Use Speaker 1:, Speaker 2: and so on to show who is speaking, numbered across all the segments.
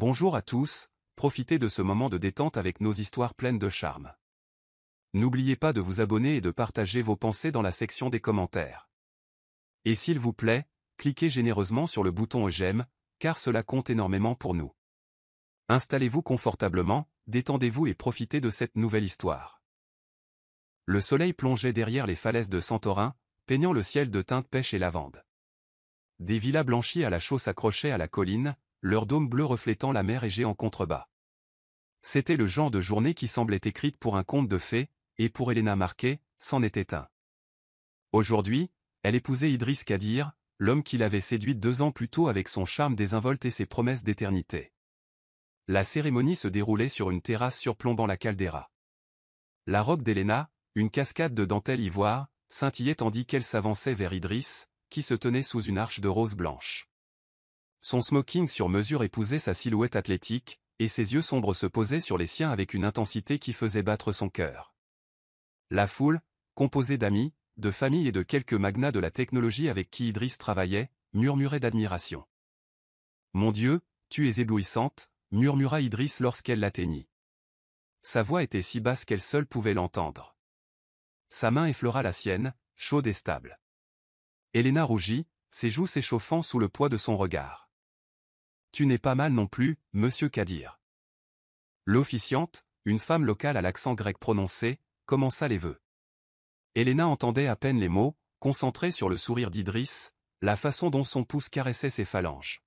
Speaker 1: Bonjour à tous, profitez de ce moment de détente avec nos histoires pleines de charme. N'oubliez pas de vous abonner et de partager vos pensées dans la section des commentaires. Et s'il vous plaît, cliquez généreusement sur le bouton j'aime, car cela compte énormément pour nous. Installez-vous confortablement, détendez-vous et profitez de cette nouvelle histoire. Le soleil plongeait derrière les falaises de Santorin, peignant le ciel de teintes pêche et lavande. Des villas blanchies à la chaux s'accrochaient à la colline, leur dôme bleu reflétant la mer Égée en contrebas. C'était le genre de journée qui semblait écrite pour un conte de fées, et pour Elena Marquet, c'en était un. Aujourd'hui, elle épousait Idriss Kadir, l'homme qui l'avait séduite 2 ans plus tôt avec son charme désinvolte et ses promesses d'éternité. La cérémonie se déroulait sur une terrasse surplombant la caldeira. La robe d'Elena, une cascade de dentelle ivoire, scintillait tandis qu'elle s'avançait vers Idriss, qui se tenait sous une arche de rose blanche. Son smoking sur mesure épousait sa silhouette athlétique, et ses yeux sombres se posaient sur les siens avec une intensité qui faisait battre son cœur. La foule, composée d'amis, de familles et de quelques magnats de la technologie avec qui Idriss travaillait, murmurait d'admiration. « Mon Dieu, tu es éblouissante », murmura Idriss lorsqu'elle l'atteignit. Sa voix était si basse qu'elle seule pouvait l'entendre. Sa main effleura la sienne, chaude et stable. Elena rougit, ses joues s'échauffant sous le poids de son regard. « Tu n'es pas mal non plus, monsieur Kadir. » L'officiante, une femme locale à l'accent grec prononcé, commença les vœux. Elena entendait à peine les mots, concentrée sur le sourire d'Idriss, la façon dont son pouce caressait ses phalanges.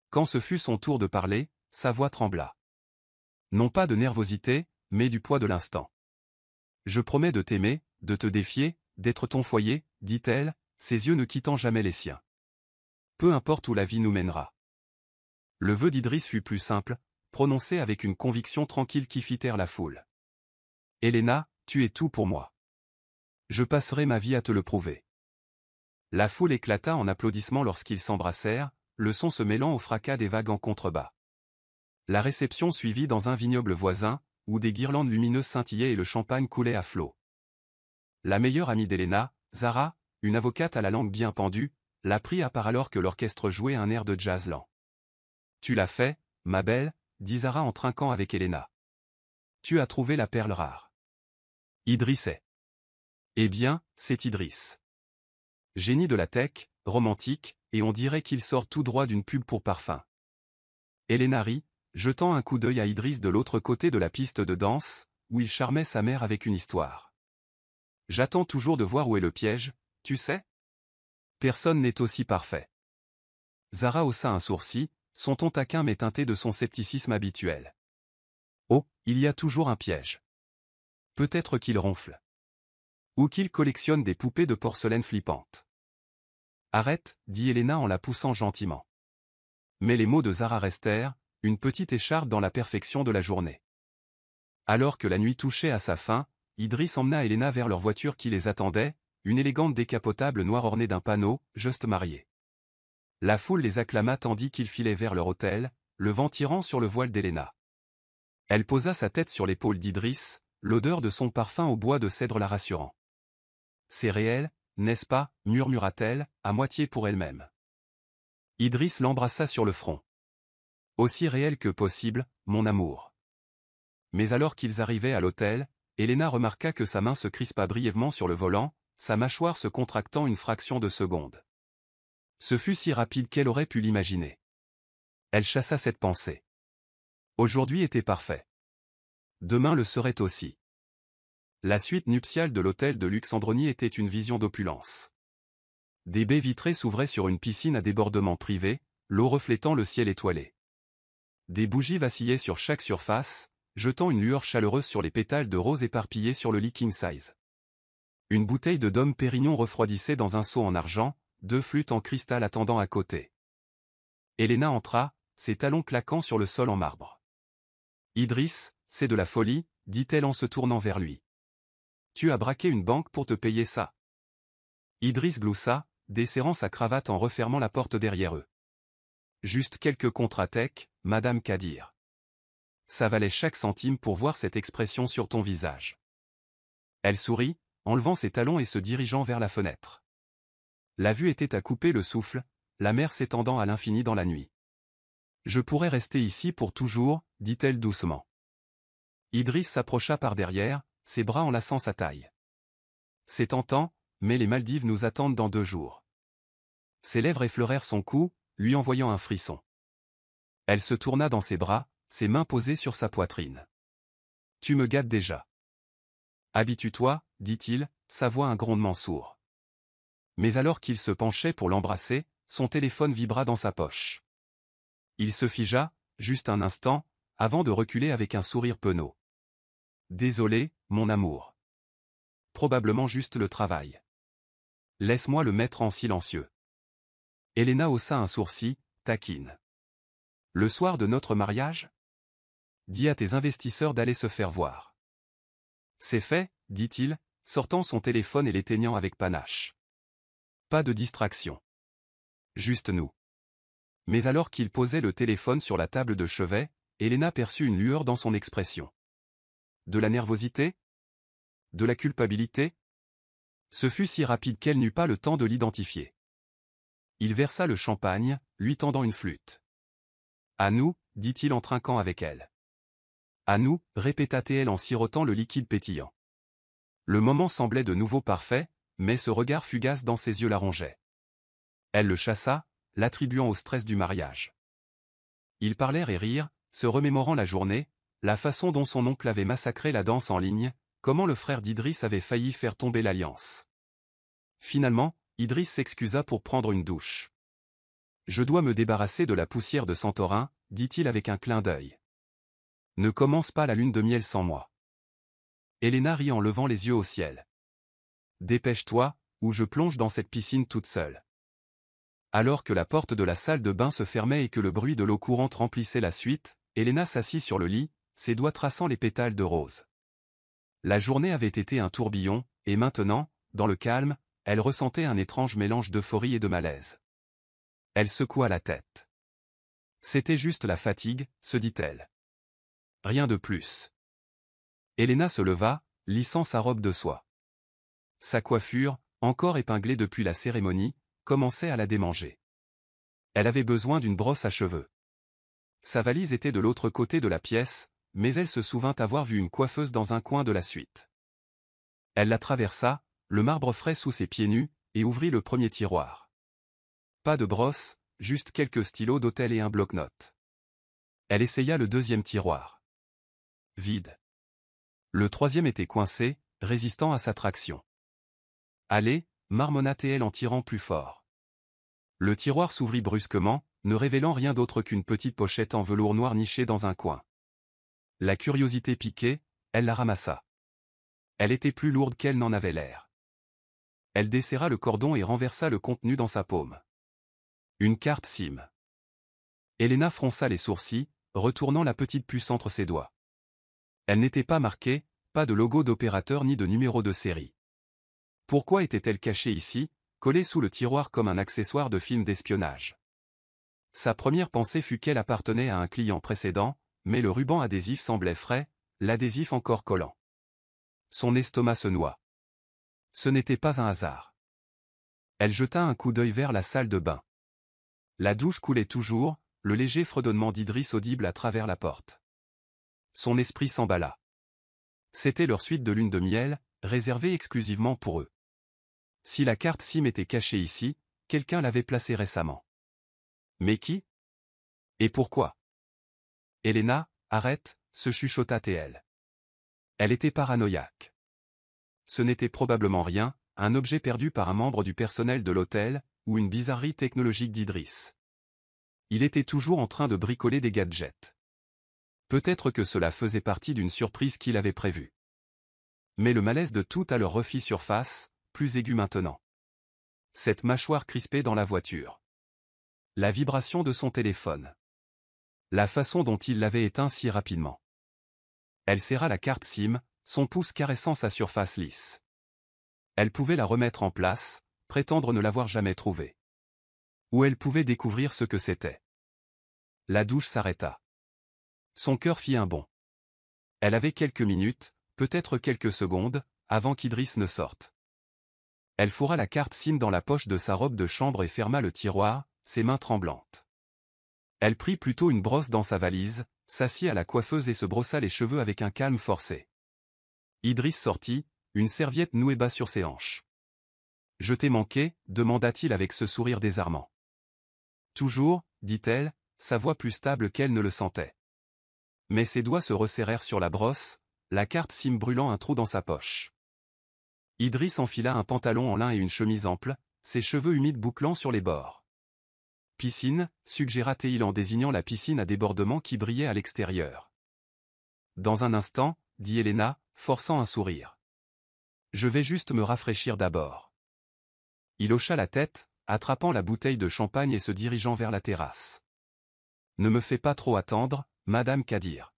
Speaker 1: Quand ce fut son tour de parler, sa voix trembla. Non pas de nervosité, mais du poids de l'instant. « Je promets de t'aimer, de te défier, d'être ton foyer, dit-elle, ses yeux ne quittant jamais les siens. Peu importe où la vie nous mènera. Le vœu d'Idriss fut plus simple, prononcé avec une conviction tranquille qui fit taire la foule. « Elena, tu es tout pour moi. Je passerai ma vie à te le prouver. » La foule éclata en applaudissements lorsqu'ils s'embrassèrent, le son se mêlant au fracas des vagues en contrebas. La réception suivit dans un vignoble voisin, où des guirlandes lumineuses scintillaient et le champagne coulait à flots. La meilleure amie d'Elena, Zara, une avocate à la langue bien pendue, la prit à part alors que l'orchestre jouait un air de jazz lent. « Tu l'as fait, ma belle, » dit Zara en trinquant avec Elena. « Tu as trouvé la perle rare. » Idriss est. Eh bien, c'est Idriss. Génie de la tech, romantique, et on dirait qu'il sort tout droit d'une pub pour parfum. Elena rit, jetant un coup d'œil à Idriss de l'autre côté de la piste de danse, où il charmait sa mère avec une histoire. « J'attends toujours de voir où est le piège, tu sais ? Personne n'est aussi parfait. » Zara haussa un sourcil, son ton taquin mais teinté de son scepticisme habituel. « Oh, il y a toujours un piège. Peut-être qu'il ronfle. Ou qu'il collectionne des poupées de porcelaine flippantes. »« Arrête, » dit Elena en la poussant gentiment. Mais les mots de Zara restèrent, une petite écharpe dans la perfection de la journée. Alors que la nuit touchait à sa fin, Idriss emmena Elena vers leur voiture qui les attendait, une élégante décapotable noire ornée d'un panneau « Juste marié ». La foule les acclama tandis qu'ils filaient vers leur hôtel, le vent tirant sur le voile d'Elena. Elle posa sa tête sur l'épaule d'Idriss, l'odeur de son parfum au bois de cèdre la rassurant. « C'est réel, n'est-ce pas ?» murmura-t-elle, à moitié pour elle-même. Idriss l'embrassa sur le front. « Aussi réel que possible, mon amour. » Mais alors qu'ils arrivaient à l'hôtel, Elena remarqua que sa main se crispa brièvement sur le volant, sa mâchoire se contractant une fraction de seconde. Ce fut si rapide qu'elle aurait pu l'imaginer. Elle chassa cette pensée. Aujourd'hui était parfait. Demain le serait aussi. La suite nuptiale de l'hôtel de luxe Androni était une vision d'opulence. Des baies vitrées s'ouvraient sur une piscine à débordement privé, l'eau reflétant le ciel étoilé. Des bougies vacillaient sur chaque surface, jetant une lueur chaleureuse sur les pétales de rose éparpillés sur le lit king size. Une bouteille de Dom Pérignon refroidissait dans un seau en argent, 2 flûtes en cristal attendant à côté. Elena entra, ses talons claquant sur le sol en marbre. « Idriss, c'est de la folie, » dit-elle en se tournant vers lui. « Tu as braqué une banque pour te payer ça. » Idriss gloussa, desserrant sa cravate en refermant la porte derrière eux. « Juste quelques contratech, Madame Kadir. Ça valait chaque centime pour voir cette expression sur ton visage. » Elle sourit, enlevant ses talons et se dirigeant vers la fenêtre. La vue était à couper le souffle, la mer s'étendant à l'infini dans la nuit. Je pourrais rester ici pour toujours, dit-elle doucement. Idriss s'approcha par derrière, ses bras enlaçant sa taille. C'est tentant, mais les Maldives nous attendent dans 2 jours. Ses lèvres effleurèrent son cou, lui envoyant un frisson. Elle se tourna dans ses bras, ses mains posées sur sa poitrine. Tu me gâtes déjà. Habitue-toi, dit-il, sa voix un grondement sourd. Mais alors qu'il se penchait pour l'embrasser, son téléphone vibra dans sa poche. Il se figea, juste un instant, avant de reculer avec un sourire penaud. Désolé, mon amour. Probablement juste le travail. Laisse-moi le mettre en silencieux. Elena haussa un sourcil, taquine. Le soir de notre mariage? Dis à tes investisseurs d'aller se faire voir. C'est fait, dit-il, sortant son téléphone et l'éteignant avec panache. Pas de distraction. Juste nous. Mais alors qu'il posait le téléphone sur la table de chevet, Elena perçut une lueur dans son expression. De la nervosité? De la culpabilité? Ce fut si rapide qu'elle n'eut pas le temps de l'identifier. Il versa le champagne, lui tendant une flûte. À nous, dit-il en trinquant avec elle. À nous, répéta-t-elle en sirotant le liquide pétillant. Le moment semblait de nouveau parfait, mais ce regard fugace dans ses yeux la rongeait. Elle le chassa, l'attribuant au stress du mariage. Ils parlèrent et rirent, se remémorant la journée, la façon dont son oncle avait massacré la danse en ligne, comment le frère d'Idriss avait failli faire tomber l'alliance. Finalement, Idriss s'excusa pour prendre une douche. Je dois me débarrasser de la poussière de Santorin, dit-il avec un clin d'œil. Ne commence pas la lune de miel sans moi. Elena rit en levant les yeux au ciel. Dépêche-toi, ou je plonge dans cette piscine toute seule. Alors que la porte de la salle de bain se fermait et que le bruit de l'eau courante remplissait la suite, Elena s'assit sur le lit, ses doigts traçant les pétales de rose. La journée avait été un tourbillon, et maintenant, dans le calme, elle ressentait un étrange mélange d'euphorie et de malaise. Elle secoua la tête. C'était juste la fatigue, se dit-elle. Rien de plus. Elena se leva, lissant sa robe de soie. Sa coiffure, encore épinglée depuis la cérémonie, commençait à la démanger. Elle avait besoin d'une brosse à cheveux. Sa valise était de l'autre côté de la pièce, mais elle se souvint avoir vu une coiffeuse dans un coin de la suite. Elle la traversa, le marbre frais sous ses pieds nus, et ouvrit le premier tiroir. Pas de brosse, juste quelques stylos d'hôtel et un bloc-notes. Elle essaya le deuxième tiroir. Vide. Le troisième était coincé, résistant à sa traction. Allez, marmonna-t-elle en tirant plus fort. Le tiroir s'ouvrit brusquement, ne révélant rien d'autre qu'une petite pochette en velours noir nichée dans un coin. La curiosité piquée, elle la ramassa. Elle était plus lourde qu'elle n'en avait l'air. Elle desserra le cordon et renversa le contenu dans sa paume. Une carte SIM. Elena fronça les sourcils, retournant la petite puce entre ses doigts. Elle n'était pas marquée, pas de logo d'opérateur ni de numéro de série. Pourquoi était-elle cachée ici, collée sous le tiroir comme un accessoire de film d'espionnage? Sa première pensée fut qu'elle appartenait à un client précédent, mais le ruban adhésif semblait frais, l'adhésif encore collant. Son estomac se noua. Ce n'était pas un hasard. Elle jeta un coup d'œil vers la salle de bain. La douche coulait toujours, le léger fredonnement d'Idriss audible à travers la porte. Son esprit s'emballa. C'était leur suite de lune de miel, réservée exclusivement pour eux. Si la carte SIM était cachée ici, quelqu'un l'avait placée récemment. Mais qui? Et pourquoi? Elena, arrête, se chuchota-t-elle. Elle était paranoïaque. Ce n'était probablement rien, un objet perdu par un membre du personnel de l'hôtel, ou une bizarrerie technologique d'Idriss. Il était toujours en train de bricoler des gadgets. Peut-être que cela faisait partie d'une surprise qu'il avait prévue. Mais le malaise de tout alors refit surface, plus aigu maintenant. Cette mâchoire crispée dans la voiture. La vibration de son téléphone. La façon dont il l'avait éteint si rapidement. Elle serra la carte SIM, son pouce caressant sa surface lisse. Elle pouvait la remettre en place, prétendre ne l'avoir jamais trouvée. Ou elle pouvait découvrir ce que c'était. La douche s'arrêta. Son cœur fit un bond. Elle avait quelques minutes, peut-être quelques secondes, avant qu'Idriss ne sorte. Elle fourra la carte SIM dans la poche de sa robe de chambre et ferma le tiroir, ses mains tremblantes. Elle prit plutôt une brosse dans sa valise, s'assit à la coiffeuse et se brossa les cheveux avec un calme forcé. Idriss sortit, une serviette nouée bas sur ses hanches. « Je t'ai manqué ?» demanda-t-il avec ce sourire désarmant. « Toujours » dit-elle, sa voix plus stable qu'elle ne le sentait. Mais ses doigts se resserrèrent sur la brosse, la carte SIM brûlant un trou dans sa poche. Idriss enfila un pantalon en lin et une chemise ample, ses cheveux humides bouclant sur les bords. « Piscine » suggéra-t-il en désignant la piscine à débordement qui brillait à l'extérieur. « Dans un instant » dit Elena, forçant un sourire. « Je vais juste me rafraîchir d'abord. » Il hocha la tête, attrapant la bouteille de champagne et se dirigeant vers la terrasse. « Ne me fais pas trop attendre, Madame Kadir. »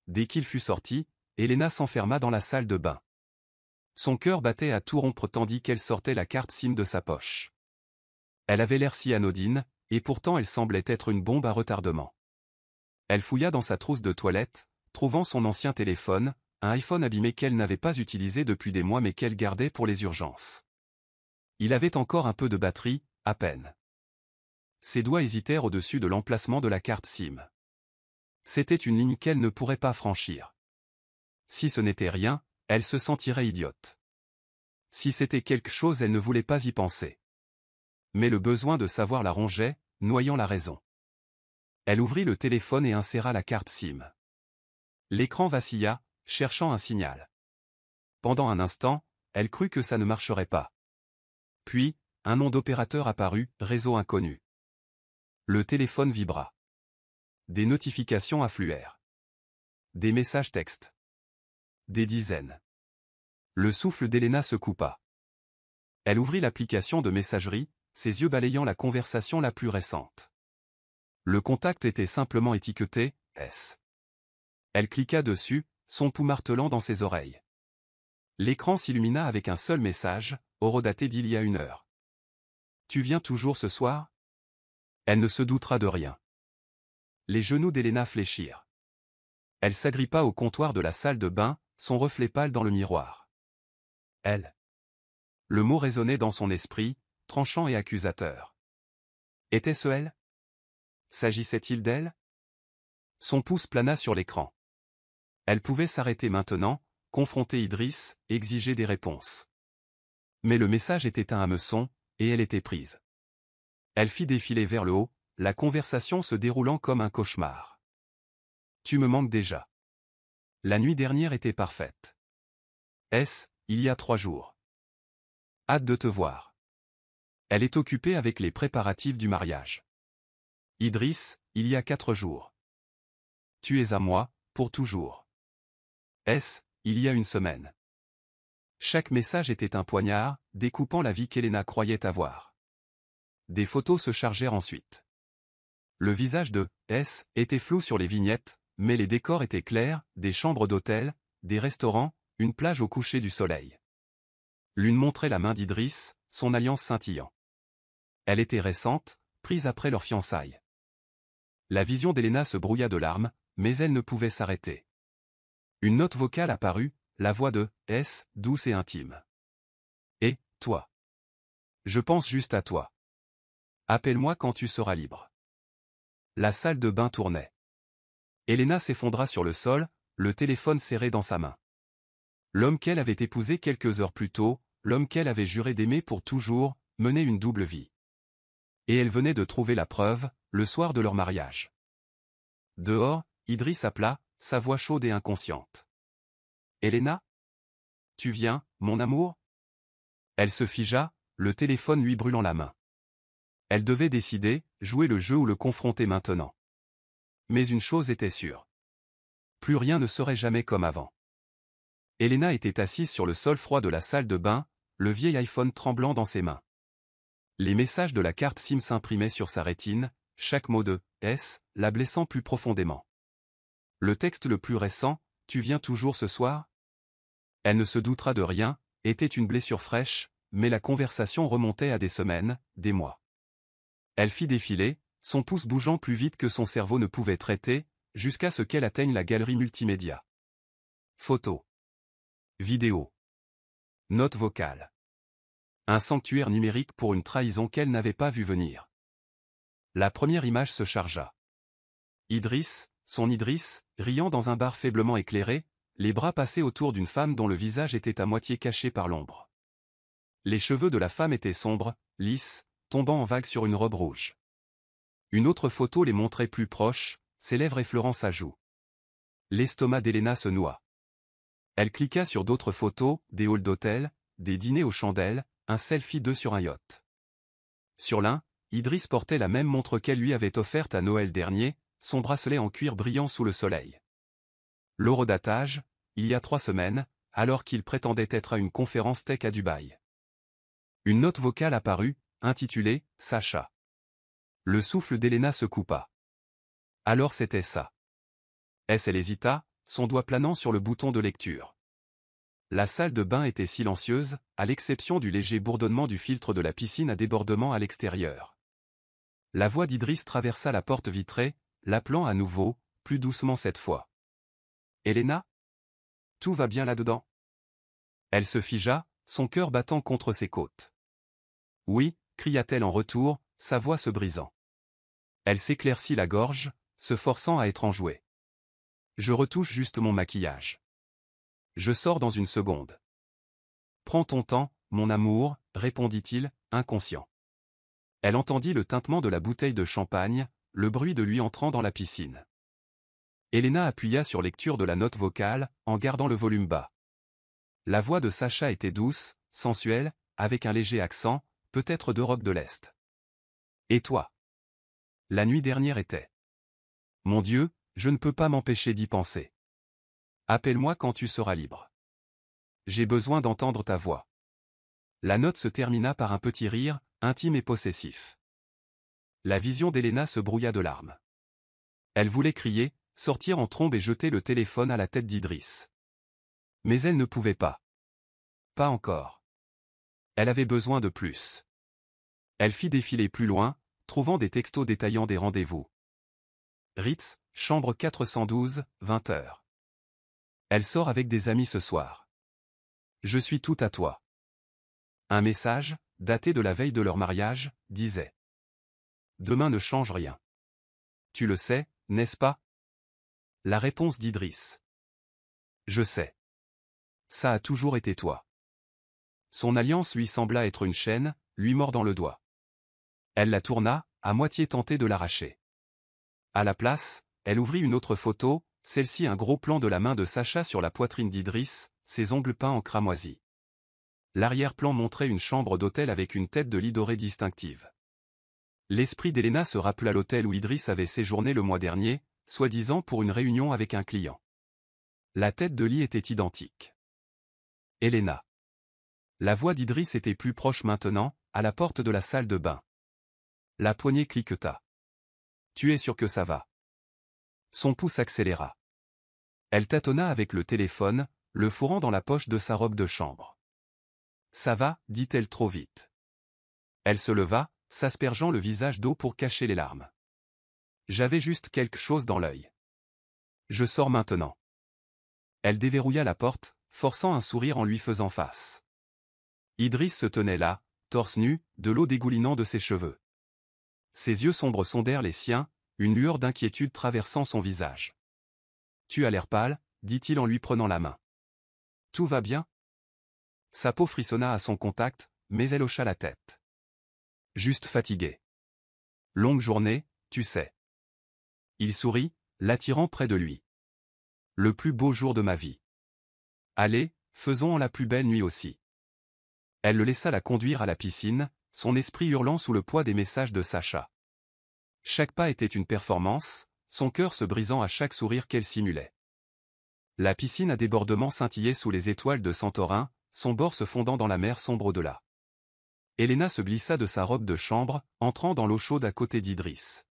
Speaker 1: Dès qu'il fut sorti, Elena s'enferma dans la salle de bain. Son cœur battait à tout rompre tandis qu'elle sortait la carte SIM de sa poche. Elle avait l'air si anodine, et pourtant elle semblait être une bombe à retardement. Elle fouilla dans sa trousse de toilette, trouvant son ancien téléphone, un iPhone abîmé qu'elle n'avait pas utilisé depuis des mois mais qu'elle gardait pour les urgences. Il avait encore un peu de batterie, à peine. Ses doigts hésitèrent au-dessus de l'emplacement de la carte SIM. C'était une ligne qu'elle ne pourrait pas franchir. Si ce n'était rien, elle se sentirait idiote. Si c'était quelque chose, elle ne voulait pas y penser. Mais le besoin de savoir la rongeait, noyant la raison. Elle ouvrit le téléphone et inséra la carte SIM. L'écran vacilla, cherchant un signal. Pendant un instant, elle crut que ça ne marcherait pas. Puis, un nom d'opérateur apparut, réseau inconnu. Le téléphone vibra. Des notifications affluèrent. Des messages textes. Des dizaines. Le souffle d'Elena se coupa. Elle ouvrit l'application de messagerie, ses yeux balayant la conversation la plus récente. Le contact était simplement étiqueté « S ». Elle cliqua dessus, son pouls martelant dans ses oreilles. L'écran s'illumina avec un seul message, horodaté d'il y a 1 heure. « Tu viens toujours ce soir ?» Elle ne se doutera de rien. Les genoux d'Elena fléchirent. Elle s'agrippa au comptoir de la salle de bain, son reflet pâle dans le miroir. Elle. Le mot résonnait dans son esprit, tranchant et accusateur. Était-ce elle? S'agissait-il d'elle? Son pouce plana sur l'écran. Elle pouvait s'arrêter maintenant, confronter Idriss, exiger des réponses. Mais le message était un hameçon, et elle était prise. Elle fit défiler vers le haut, la conversation se déroulant comme un cauchemar. « Tu me manques déjà. La nuit dernière était parfaite. Il y a 3 jours. Hâte de te voir. Elle est occupée avec les préparatifs du mariage. Idriss, il y a 4 jours. Tu es à moi, pour toujours. Il y a 1 semaine. » Chaque message était un poignard, découpant la vie qu'Elena croyait avoir. Des photos se chargèrent ensuite. Le visage de S était flou sur les vignettes, mais les décors étaient clairs, des chambres d'hôtel, des restaurants, une plage au coucher du soleil. L'une montrait la main d'Idriss, son alliance scintillant. Elle était récente, prise après leur fiançailles. La vision d'Elena se brouilla de larmes, mais elle ne pouvait s'arrêter. Une note vocale apparut, la voix de S, douce et intime. « Et, toi? Je pense juste à toi. Appelle-moi quand tu seras libre. » La salle de bain tournait. Elena s'effondra sur le sol, le téléphone serré dans sa main. L'homme qu'elle avait épousé quelques heures plus tôt, l'homme qu'elle avait juré d'aimer pour toujours, menait une double vie. Et elle venait de trouver la preuve, le soir de leur mariage. Dehors, Idriss appela, sa voix chaude et inconsciente. « Elena? Tu viens, mon amour ?» Elle se figea, le téléphone lui brûlant la main. Elle devait décider, jouer le jeu ou le confronter maintenant. Mais une chose était sûre. Plus rien ne serait jamais comme avant. Elena était assise sur le sol froid de la salle de bain, le vieil iPhone tremblant dans ses mains. Les messages de la carte SIM s'imprimaient sur sa rétine, chaque mot de « S » la blessant plus profondément. Le texte le plus récent, « Tu viens toujours ce soir ?» Elle ne se doutera de rien, était une blessure fraîche, mais la conversation remontait à des semaines, des mois. Elle fit défiler, son pouce bougeant plus vite que son cerveau ne pouvait traiter, jusqu'à ce qu'elle atteigne la galerie multimédia. Photos. Vidéos. Notes vocales. Un sanctuaire numérique pour une trahison qu'elle n'avait pas vu venir. La première image se chargea. Idriss, riant dans un bar faiblement éclairé, les bras passés autour d'une femme dont le visage était à moitié caché par l'ombre. Les cheveux de la femme étaient sombres, lisses, tombant en vagues sur une robe rouge. Une autre photo les montrait plus proches, ses lèvres effleurant sa joue. L'estomac d'Elena se noua. Elle cliqua sur d'autres photos, des halls d'hôtel, des dîners aux chandelles, un selfie d'eux sur un yacht. Sur l'un, Idriss portait la même montre qu'elle lui avait offerte à Noël dernier, son bracelet en cuir brillant sous le soleil. L'horodatage, il y a 3 semaines, alors qu'il prétendait être à une conférence tech à Dubaï. Une note vocale apparut, intitulée « Sacha ». Le souffle d'Elena se coupa. Alors c'était ça. Elle hésita, son doigt planant sur le bouton de lecture. La salle de bain était silencieuse, à l'exception du léger bourdonnement du filtre de la piscine à débordement à l'extérieur. La voix d'Idriss traversa la porte vitrée, l'appelant à nouveau, plus doucement cette fois. « Elena ? Tout va bien là-dedans ?» Elle se figea, son cœur battant contre ses côtes. « Oui » cria-t-elle en retour, sa voix se brisant. Elle s'éclaircit la gorge, se forçant à être enjouée. « Je retouche juste mon maquillage. Je sors dans une seconde. »« Prends ton temps, mon amour, » répondit-il, inconscient. Elle entendit le tintement de la bouteille de champagne, le bruit de lui entrant dans la piscine. Elena appuya sur lecture de la note vocale, en gardant le volume bas. La voix de Sacha était douce, sensuelle, avec un léger accent, peut-être d'Europe de l'Est. « Et toi ? La nuit dernière était. Mon Dieu, je ne peux pas m'empêcher d'y penser. Appelle-moi quand tu seras libre. J'ai besoin d'entendre ta voix. » La note se termina par un petit rire, intime et possessif. La vision d'Elena se brouilla de larmes. Elle voulait crier, sortir en trombe et jeter le téléphone à la tête d'Idriss. Mais elle ne pouvait pas. Pas encore. Elle avait besoin de plus. Elle fit défiler plus loin, trouvant des textos détaillant des rendez-vous. Ritz, chambre 412, 20h. Elle sort avec des amis ce soir. Je suis tout à toi. Un message, daté de la veille de leur mariage, disait. Demain ne change rien. Tu le sais, n'est-ce pas? La réponse d'Idriss. Je sais. Ça a toujours été toi. Son alliance lui sembla être une chaîne, lui mordant le doigt. Elle la tourna, à moitié tentée de l'arracher. À la place, elle ouvrit une autre photo, celle-ci un gros plan de la main de Sacha sur la poitrine d'Idriss, ses ongles peints en cramoisi. L'arrière-plan montrait une chambre d'hôtel avec une tête de lit dorée distinctive. L'esprit d'Elena se rappela l'hôtel où Idriss avait séjourné le mois dernier, soi-disant pour une réunion avec un client. La tête de lit était identique. Elena. La voix d'Idriss était plus proche maintenant, à la porte de la salle de bain. La poignée cliqueta. Tu es sûr que ça va? Son pouce accéléra. Elle tâtonna avec le téléphone, le fourrant dans la poche de sa robe de chambre. Ça va, dit-elle trop vite. Elle se leva, s'aspergeant le visage d'eau pour cacher les larmes. J'avais juste quelque chose dans l'œil. Je sors maintenant. Elle déverrouilla la porte, forçant un sourire en lui faisant face. Idriss se tenait là, torse nu, de l'eau dégoulinant de ses cheveux. Ses yeux sombres sondèrent les siens, une lueur d'inquiétude traversant son visage. Tu as l'air pâle, dit-il en lui prenant la main. Tout va bien? Sa peau frissonna à son contact, mais elle hocha la tête. Juste fatiguée. Longue journée, tu sais. Il sourit, l'attirant près de lui. Le plus beau jour de ma vie. Allez, faisons la plus belle nuit aussi. Elle le laissa la conduire à la piscine, son esprit hurlant sous le poids des messages de Sacha. Chaque pas était une performance, son cœur se brisant à chaque sourire qu'elle simulait. La piscine à débordement scintillait sous les étoiles de Santorin, son bord se fondant dans la mer sombre au-delà. Elena se glissa de sa robe de chambre, entrant dans l'eau chaude à côté d'Idriss.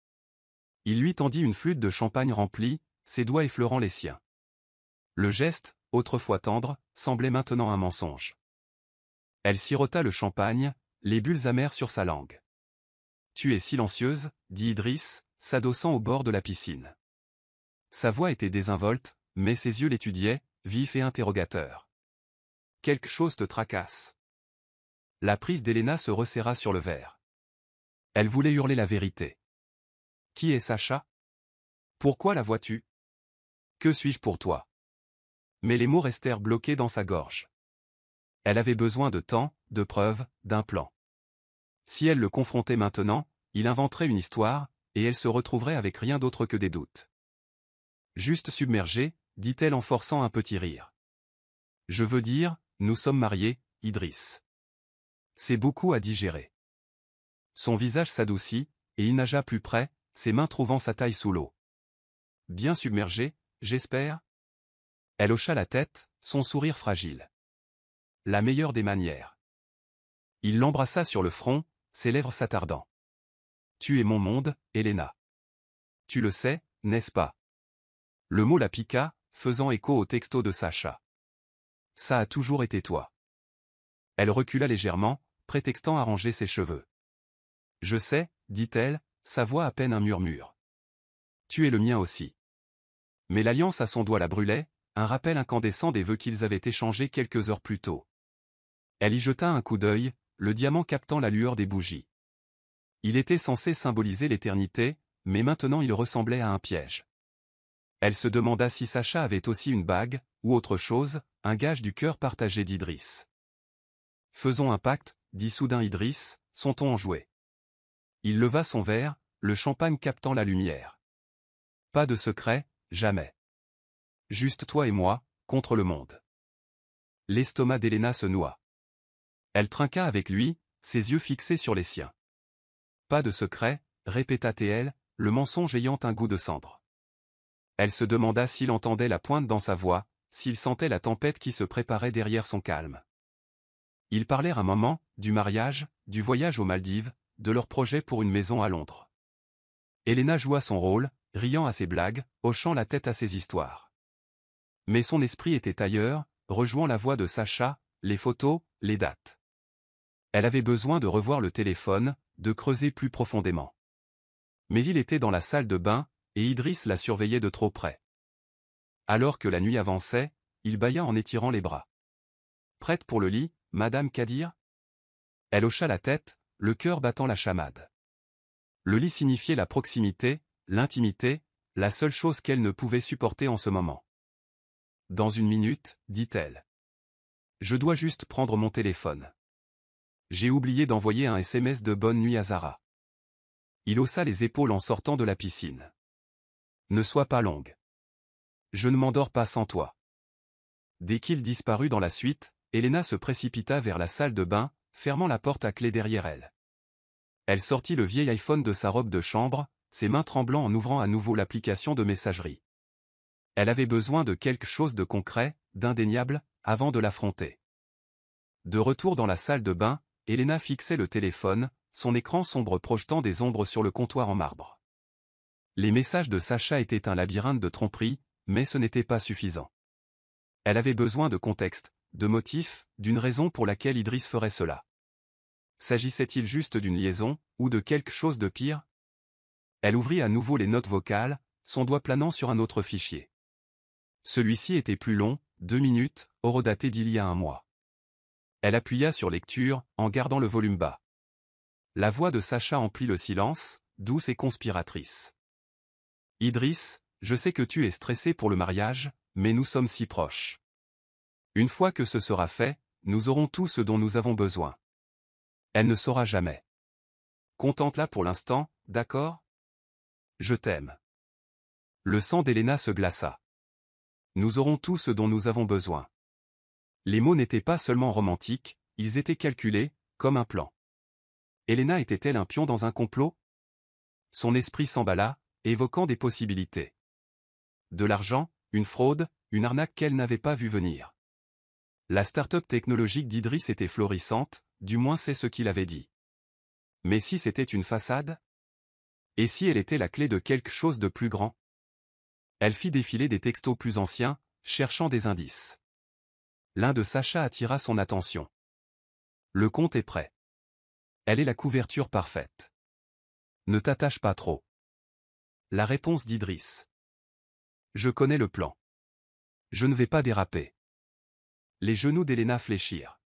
Speaker 1: Il lui tendit une flûte de champagne remplie, ses doigts effleurant les siens. Le geste, autrefois tendre, semblait maintenant un mensonge. Elle sirota le champagne, les bulles amères sur sa langue. Tu es silencieuse, dit Idriss, s'adossant au bord de la piscine. Sa voix était désinvolte, mais ses yeux l'étudiaient, vifs et interrogateurs. Quelque chose te tracasse. La prise d'Elena se resserra sur le verre. Elle voulait hurler la vérité. Qui est Sacha? Pourquoi la vois-tu? Que suis-je pour toi? Mais les mots restèrent bloqués dans sa gorge. Elle avait besoin de temps, de preuves, d'un plan. Si elle le confrontait maintenant, il inventerait une histoire, et elle se retrouverait avec rien d'autre que des doutes. Juste submergée, dit-elle en forçant un petit rire. Je veux dire, nous sommes mariés, Idriss. C'est beaucoup à digérer. Son visage s'adoucit, et il nagea plus près, ses mains trouvant sa taille sous l'eau. Bien submergé, j'espère? Elle hocha la tête, son sourire fragile. La meilleure des manières. Il l'embrassa sur le front, ses lèvres s'attardant. Tu es mon monde, Elena. Tu le sais, n'est-ce pas? Le mot la piqua, faisant écho au texto de Sacha. Ça a toujours été toi. Elle recula légèrement, prétextant à ranger ses cheveux. Je sais, dit-elle, sa voix à peine un murmure. Tu es le mien aussi. Mais l'alliance à son doigt la brûlait, un rappel incandescent des vœux qu'ils avaient échangés quelques heures plus tôt. Elle y jeta un coup d'œil, le diamant captant la lueur des bougies. Il était censé symboliser l'éternité, mais maintenant il ressemblait à un piège. Elle se demanda si Sacha avait aussi une bague, ou autre chose, un gage du cœur partagé d'Idriss. Faisons un pacte, dit soudain Idriss, son ton enjoué. Il leva son verre, le champagne captant la lumière. Pas de secret, jamais. Juste toi et moi, contre le monde. L'estomac d'Elena se noua. Elle trinqua avec lui, ses yeux fixés sur les siens. Pas de secret, répéta-t-elle, le mensonge ayant un goût de cendre. Elle se demanda s'il entendait la pointe dans sa voix, s'il sentait la tempête qui se préparait derrière son calme. Ils parlèrent un moment, du mariage, du voyage aux Maldives, de leur projet pour une maison à Londres. Elena joua son rôle, riant à ses blagues, hochant la tête à ses histoires. Mais son esprit était ailleurs, rejouant la voix de Sacha, les photos, les dates. Elle avait besoin de revoir le téléphone, de creuser plus profondément. Mais il était dans la salle de bain, et Idriss la surveillait de trop près. Alors que la nuit avançait, il bâilla en étirant les bras. Prête pour le lit, Madame Kadir? Elle hocha la tête, le cœur battant la chamade. Le lit signifiait la proximité, l'intimité, la seule chose qu'elle ne pouvait supporter en ce moment. Dans une minute, dit-elle. Je dois juste prendre mon téléphone. J'ai oublié d'envoyer un SMS de bonne nuit à Zara. Il haussa les épaules en sortant de la piscine. Ne sois pas longue. Je ne m'endors pas sans toi. Dès qu'il disparut dans la suite, Elena se précipita vers la salle de bain, fermant la porte à clé derrière elle. Elle sortit le vieil iPhone de sa robe de chambre, ses mains tremblant en ouvrant à nouveau l'application de messagerie. Elle avait besoin de quelque chose de concret, d'indéniable, avant de l'affronter. De retour dans la salle de bain, Elena fixait le téléphone, son écran sombre projetant des ombres sur le comptoir en marbre. Les messages de Sacha étaient un labyrinthe de tromperies, mais ce n'était pas suffisant. Elle avait besoin de contexte, de motifs, d'une raison pour laquelle Idriss ferait cela. S'agissait-il juste d'une liaison, ou de quelque chose de pire? Elle ouvrit à nouveau les notes vocales, son doigt planant sur un autre fichier. Celui-ci était plus long, 2 minutes, horodaté d'il y a un mois. Elle appuya sur lecture, en gardant le volume bas. La voix de Sacha emplit le silence, douce et conspiratrice. Idriss, je sais que tu es stressé pour le mariage, mais nous sommes si proches. Une fois que ce sera fait, nous aurons tout ce dont nous avons besoin. Elle ne saura jamais. Contente-la pour l'instant, d'accord? Je t'aime. Le sang d'Elena se glaça. Nous aurons tout ce dont nous avons besoin. Les mots n'étaient pas seulement romantiques, ils étaient calculés, comme un plan. Elena était-elle un pion dans un complot? Son esprit s'emballa, évoquant des possibilités. De l'argent, une fraude, une arnaque qu'elle n'avait pas vu venir. La start-up technologique d'Idriss était florissante, du moins c'est ce qu'il avait dit. Mais si c'était une façade? Et si elle était la clé de quelque chose de plus grand? Elle fit défiler des textos plus anciens, cherchant des indices. L'un de Sacha attira son attention. Le compte est prêt. Elle est la couverture parfaite. Ne t'attache pas trop. La réponse d'Idriss. Je connais le plan. Je ne vais pas déraper. Les genoux d'Elena fléchirent.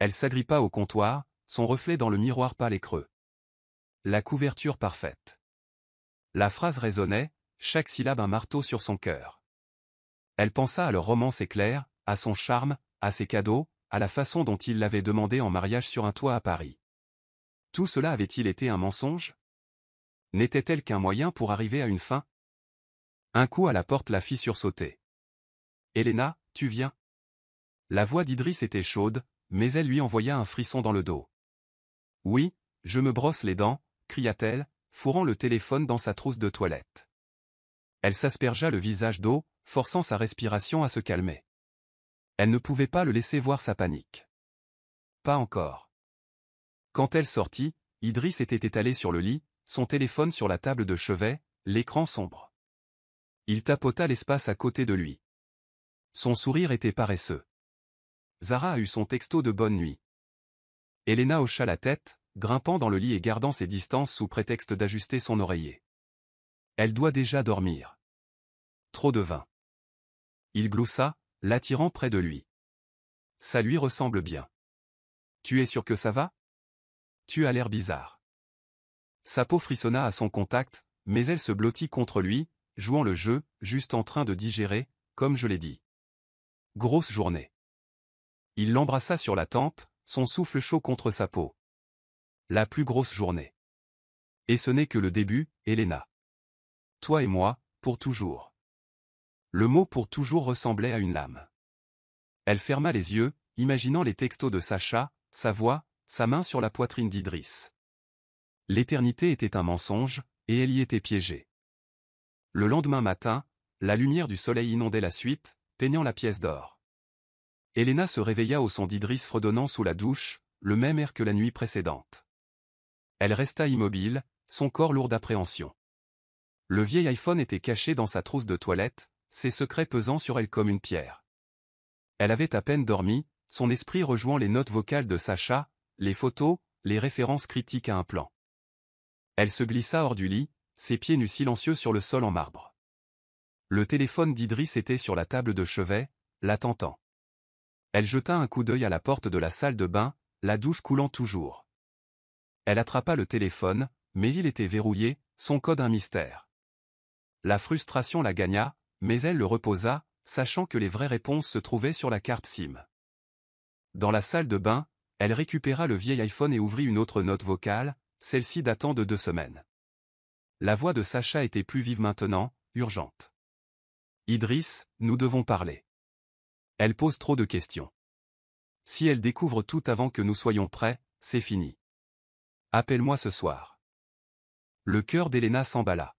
Speaker 1: Elle s'agrippa au comptoir, son reflet dans le miroir pâle et creux. La couverture parfaite. La phrase résonnait, chaque syllabe un marteau sur son cœur. Elle pensa à leur romance éclair, à son charme, à ses cadeaux, à la façon dont il l'avait demandé en mariage sur un toit à Paris. Tout cela avait-il été un mensonge? N'était-elle qu'un moyen pour arriver à une fin? Un coup à la porte la fit sursauter. « Elena, tu viens ?» La voix d'Idriss était chaude, mais elle lui envoya un frisson dans le dos. « Oui, je me brosse les dents », cria-t-elle, fourrant le téléphone dans sa trousse de toilette. Elle s'aspergea le visage d'eau, forçant sa respiration à se calmer. Elle ne pouvait pas le laisser voir sa panique. Pas encore. Quand elle sortit, Idriss était étalé sur le lit, son téléphone sur la table de chevet, l'écran sombre. Il tapota l'espace à côté de lui. Son sourire était paresseux. Zara a eu son texto de bonne nuit. Elena hocha la tête, grimpant dans le lit et gardant ses distances sous prétexte d'ajuster son oreiller. Elle doit déjà dormir. Trop de vin. Il gloussa, l'attirant près de lui. Ça lui ressemble bien. Tu es sûr que ça va? Tu as l'air bizarre. Sa peau frissonna à son contact, mais elle se blottit contre lui, jouant le jeu, juste en train de digérer, comme je l'ai dit. Grosse journée. Il l'embrassa sur la tempe, son souffle chaud contre sa peau. La plus grosse journée. Et ce n'est que le début, Elena. Toi et moi, pour toujours. Le mot pour toujours ressemblait à une lame. Elle ferma les yeux, imaginant les textos de Sacha, sa voix, sa main sur la poitrine d'Idriss. L'éternité était un mensonge, et elle y était piégée. Le lendemain matin, la lumière du soleil inondait la suite, peignant la pièce d'or. Elena se réveilla au son d'Idriss fredonnant sous la douche, le même air que la nuit précédente. Elle resta immobile, son corps lourd d'appréhension. Le vieil iPhone était caché dans sa trousse de toilette, ses secrets pesant sur elle comme une pierre. Elle avait à peine dormi, son esprit rejoint les notes vocales de Sacha, les photos, les références critiques à un plan. Elle se glissa hors du lit, ses pieds nus silencieux sur le sol en marbre. Le téléphone d'Idriss était sur la table de chevet, l'attendant. Elle jeta un coup d'œil à la porte de la salle de bain, la douche coulant toujours. Elle attrapa le téléphone, mais il était verrouillé, son code un mystère. La frustration la gagna, mais elle le reposa, sachant que les vraies réponses se trouvaient sur la carte SIM. Dans la salle de bain, elle récupéra le vieil iPhone et ouvrit une autre note vocale, celle-ci datant de 2 semaines. La voix de Sacha était plus vive maintenant, urgente. « Idriss, nous devons parler. Elle pose trop de questions. Si elle découvre tout avant que nous soyons prêts, c'est fini. Appelle-moi ce soir. » Le cœur d'Elena s'emballa.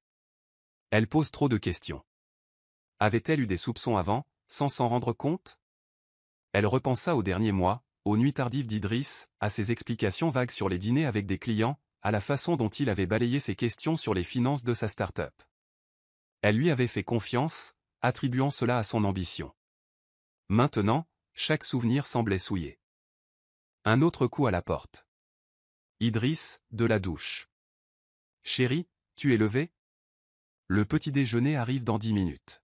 Speaker 1: Elle pose trop de questions. Avait-elle eu des soupçons avant, sans s'en rendre compte? Elle repensa aux derniers mois, aux nuits tardives d'Idriss, à ses explications vagues sur les dîners avec des clients, à la façon dont il avait balayé ses questions sur les finances de sa start-up. Elle lui avait fait confiance, attribuant cela à son ambition. Maintenant, chaque souvenir semblait souillé. Un autre coup à la porte. Idriss, de la douche. « Chérie, tu es levée? Le petit déjeuner arrive dans 10 minutes. »«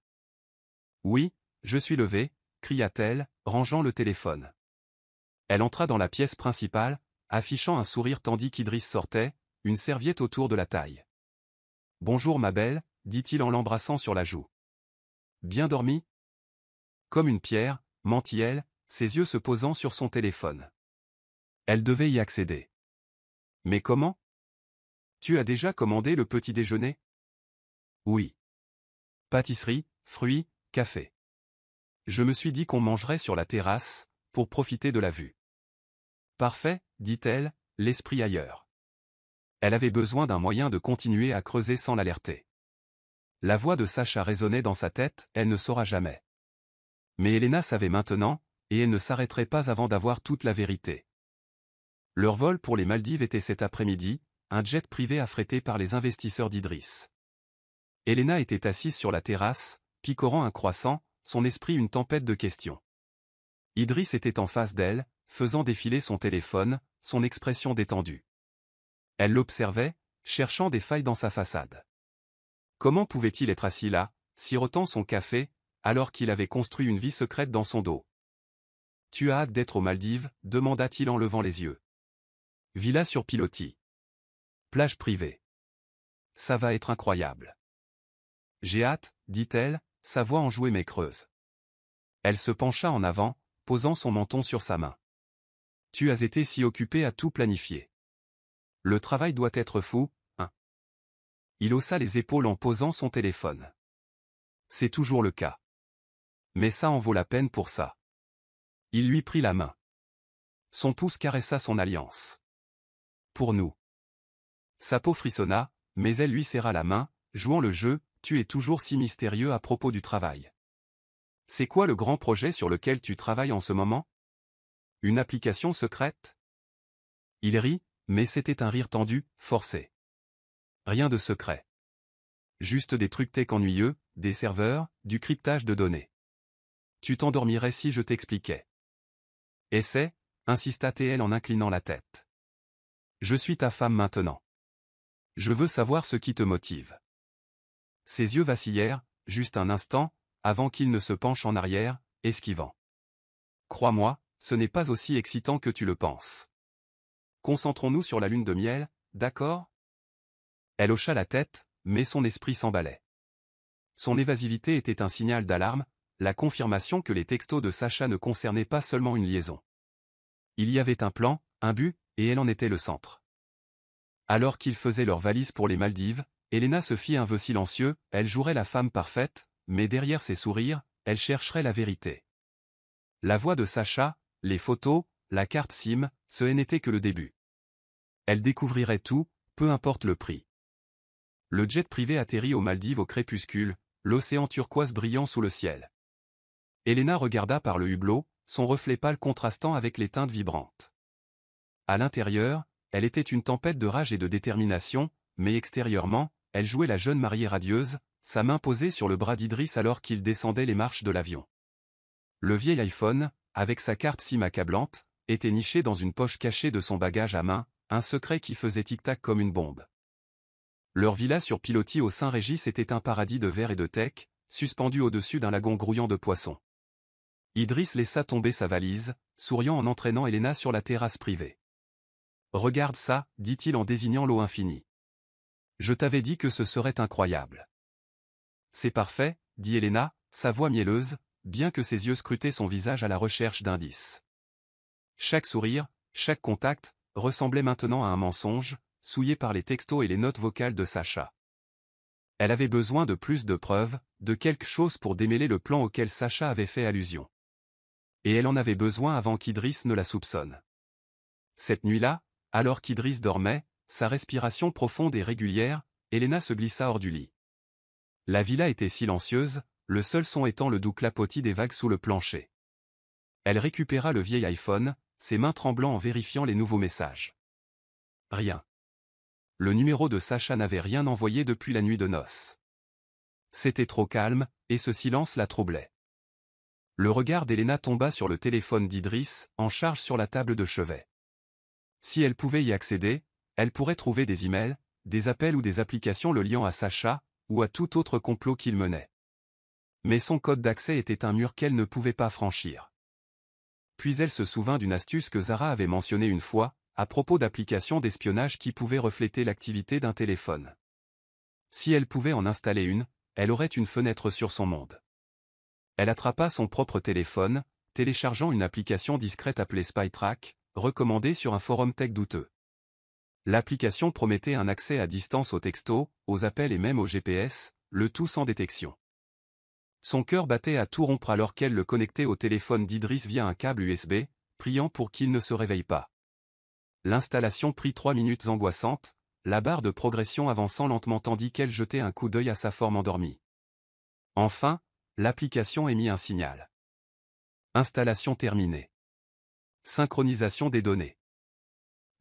Speaker 1: Oui, je suis levée, » cria-t-elle, rangeant le téléphone. Elle entra dans la pièce principale, affichant un sourire tandis qu'Idriss sortait, une serviette autour de la taille. « Bonjour ma belle », dit-il en l'embrassant sur la joue. « Bien dormi ?» Comme une pierre, mentit-elle, ses yeux se posant sur son téléphone. Elle devait y accéder. « Mais comment? Tu as déjà commandé le petit déjeuner? » Oui. Pâtisserie, fruits, café. Je me suis dit qu'on mangerait sur la terrasse, pour profiter de la vue. Parfait, dit-elle, l'esprit ailleurs. Elle avait besoin d'un moyen de continuer à creuser sans l'alerter. La voix de Sacha résonnait dans sa tête, elle ne saura jamais. Mais Elena savait maintenant, et elle ne s'arrêterait pas avant d'avoir toute la vérité. Leur vol pour les Maldives était cet après-midi, un jet privé affrété par les investisseurs d'Idriss. Elena était assise sur la terrasse, picorant un croissant, son esprit une tempête de questions. Idriss était en face d'elle, faisant défiler son téléphone, son expression détendue. Elle l'observait, cherchant des failles dans sa façade. Comment pouvait-il être assis là, sirotant son café, alors qu'il avait construit une vie secrète dans son dos? « Tu as hâte d'être aux Maldives ?» demanda-t-il en levant les yeux. Villa sur pilotis. Plage privée. ça va être incroyable. J'ai hâte, dit-elle, sa voix enjouée mais creuse. Elle se pencha en avant, posant son menton sur sa main. Tu as été si occupé à tout planifier. Le travail doit être fou, hein. Il haussa les épaules en posant son téléphone. C'est toujours le cas. Mais ça en vaut la peine pour ça. Il lui prit la main. Son pouce caressa son alliance. Pour nous. Sa peau frissonna, mais elle lui serra la main, jouant le jeu, tu es toujours si mystérieux à propos du travail. C'est quoi le grand projet sur lequel tu travailles en ce moment? Une application secrète? Il rit, mais c'était un rire tendu, forcé. Rien de secret. Juste des trucs tech ennuyeux, des serveurs, du cryptage de données. Tu t'endormirais si je t'expliquais. Essaie, insista TL en inclinant la tête. Je suis ta femme maintenant. Je veux savoir ce qui te motive. Ses yeux vacillèrent, juste un instant, avant qu'il ne se penche en arrière, esquivant. Crois-moi, ce n'est pas aussi excitant que tu le penses. Concentrons-nous sur la lune de miel, d'accord? Elle hocha la tête, mais son esprit s'emballait. Son évasivité était un signal d'alarme, la confirmation que les textos de Sacha ne concernaient pas seulement une liaison. Il y avait un plan, un but, et elle en était le centre. Alors qu'ils faisaient leurs valises pour les Maldives, Elena se fit un vœu silencieux, elle jouerait la femme parfaite, mais derrière ses sourires, elle chercherait la vérité. La voix de Sacha, les photos, la carte SIM, ce n'était que le début. Elle découvrirait tout, peu importe le prix. Le jet privé atterrit aux Maldives au crépuscule, l'océan turquoise brillant sous le ciel. Elena regarda par le hublot, son reflet pâle contrastant avec les teintes vibrantes. À l'intérieur, elle était une tempête de rage et de détermination, mais extérieurement, elle jouait la jeune mariée radieuse, sa main posée sur le bras d'Idriss alors qu'il descendait les marches de l'avion. Le vieil iPhone, avec sa carte SIM accablante, était niché dans une poche cachée de son bagage à main, un secret qui faisait tic-tac comme une bombe. Leur villa sur pilotis au Saint-Régis était un paradis de verre et de tech, suspendu au-dessus d'un lagon grouillant de poissons. Idriss laissa tomber sa valise, souriant en entraînant Elena sur la terrasse privée. « Regarde ça, dit-il en désignant l'eau infinie. Je t'avais dit que ce serait incroyable. » C'est parfait, dit Elena, sa voix mielleuse, bien que ses yeux scrutaient son visage à la recherche d'indices. Chaque sourire, chaque contact, ressemblait maintenant à un mensonge, souillé par les textos et les notes vocales de Sacha. Elle avait besoin de plus de preuves, de quelque chose pour démêler le plan auquel Sacha avait fait allusion. Et elle en avait besoin avant qu'Idriss ne la soupçonne. Cette nuit-là, alors qu'Idriss dormait, sa respiration profonde et régulière, Elena se glissa hors du lit. La villa était silencieuse, le seul son étant le doux clapotis des vagues sous le plancher. Elle récupéra le vieil iPhone, ses mains tremblant en vérifiant les nouveaux messages. Rien. Le numéro de Sacha n'avait rien envoyé depuis la nuit de noces. C'était trop calme, et ce silence la troublait. Le regard d'Elena tomba sur le téléphone d'Idriss, en charge sur la table de chevet. Si elle pouvait y accéder, elle pourrait trouver des emails, des appels ou des applications le liant à Sacha, ou à tout autre complot qu'il menait. Mais son code d'accès était un mur qu'elle ne pouvait pas franchir. Puis elle se souvint d'une astuce que Zara avait mentionnée une fois, à propos d'applications d'espionnage qui pouvaient refléter l'activité d'un téléphone. Si elle pouvait en installer une, elle aurait une fenêtre sur son monde. Elle attrapa son propre téléphone, téléchargeant une application discrète appelée SpyTrack, recommandée sur un forum tech douteux. L'application promettait un accès à distance aux textos, aux appels et même au GPS, le tout sans détection. Son cœur battait à tout rompre alors qu'elle le connectait au téléphone d'Idriss via un câble USB, priant pour qu'il ne se réveille pas. L'installation prit 3 minutes angoissantes, la barre de progression avançant lentement tandis qu'elle jetait un coup d'œil à sa forme endormie. Enfin, l'application émit un signal. Installation terminée. Synchronisation des données.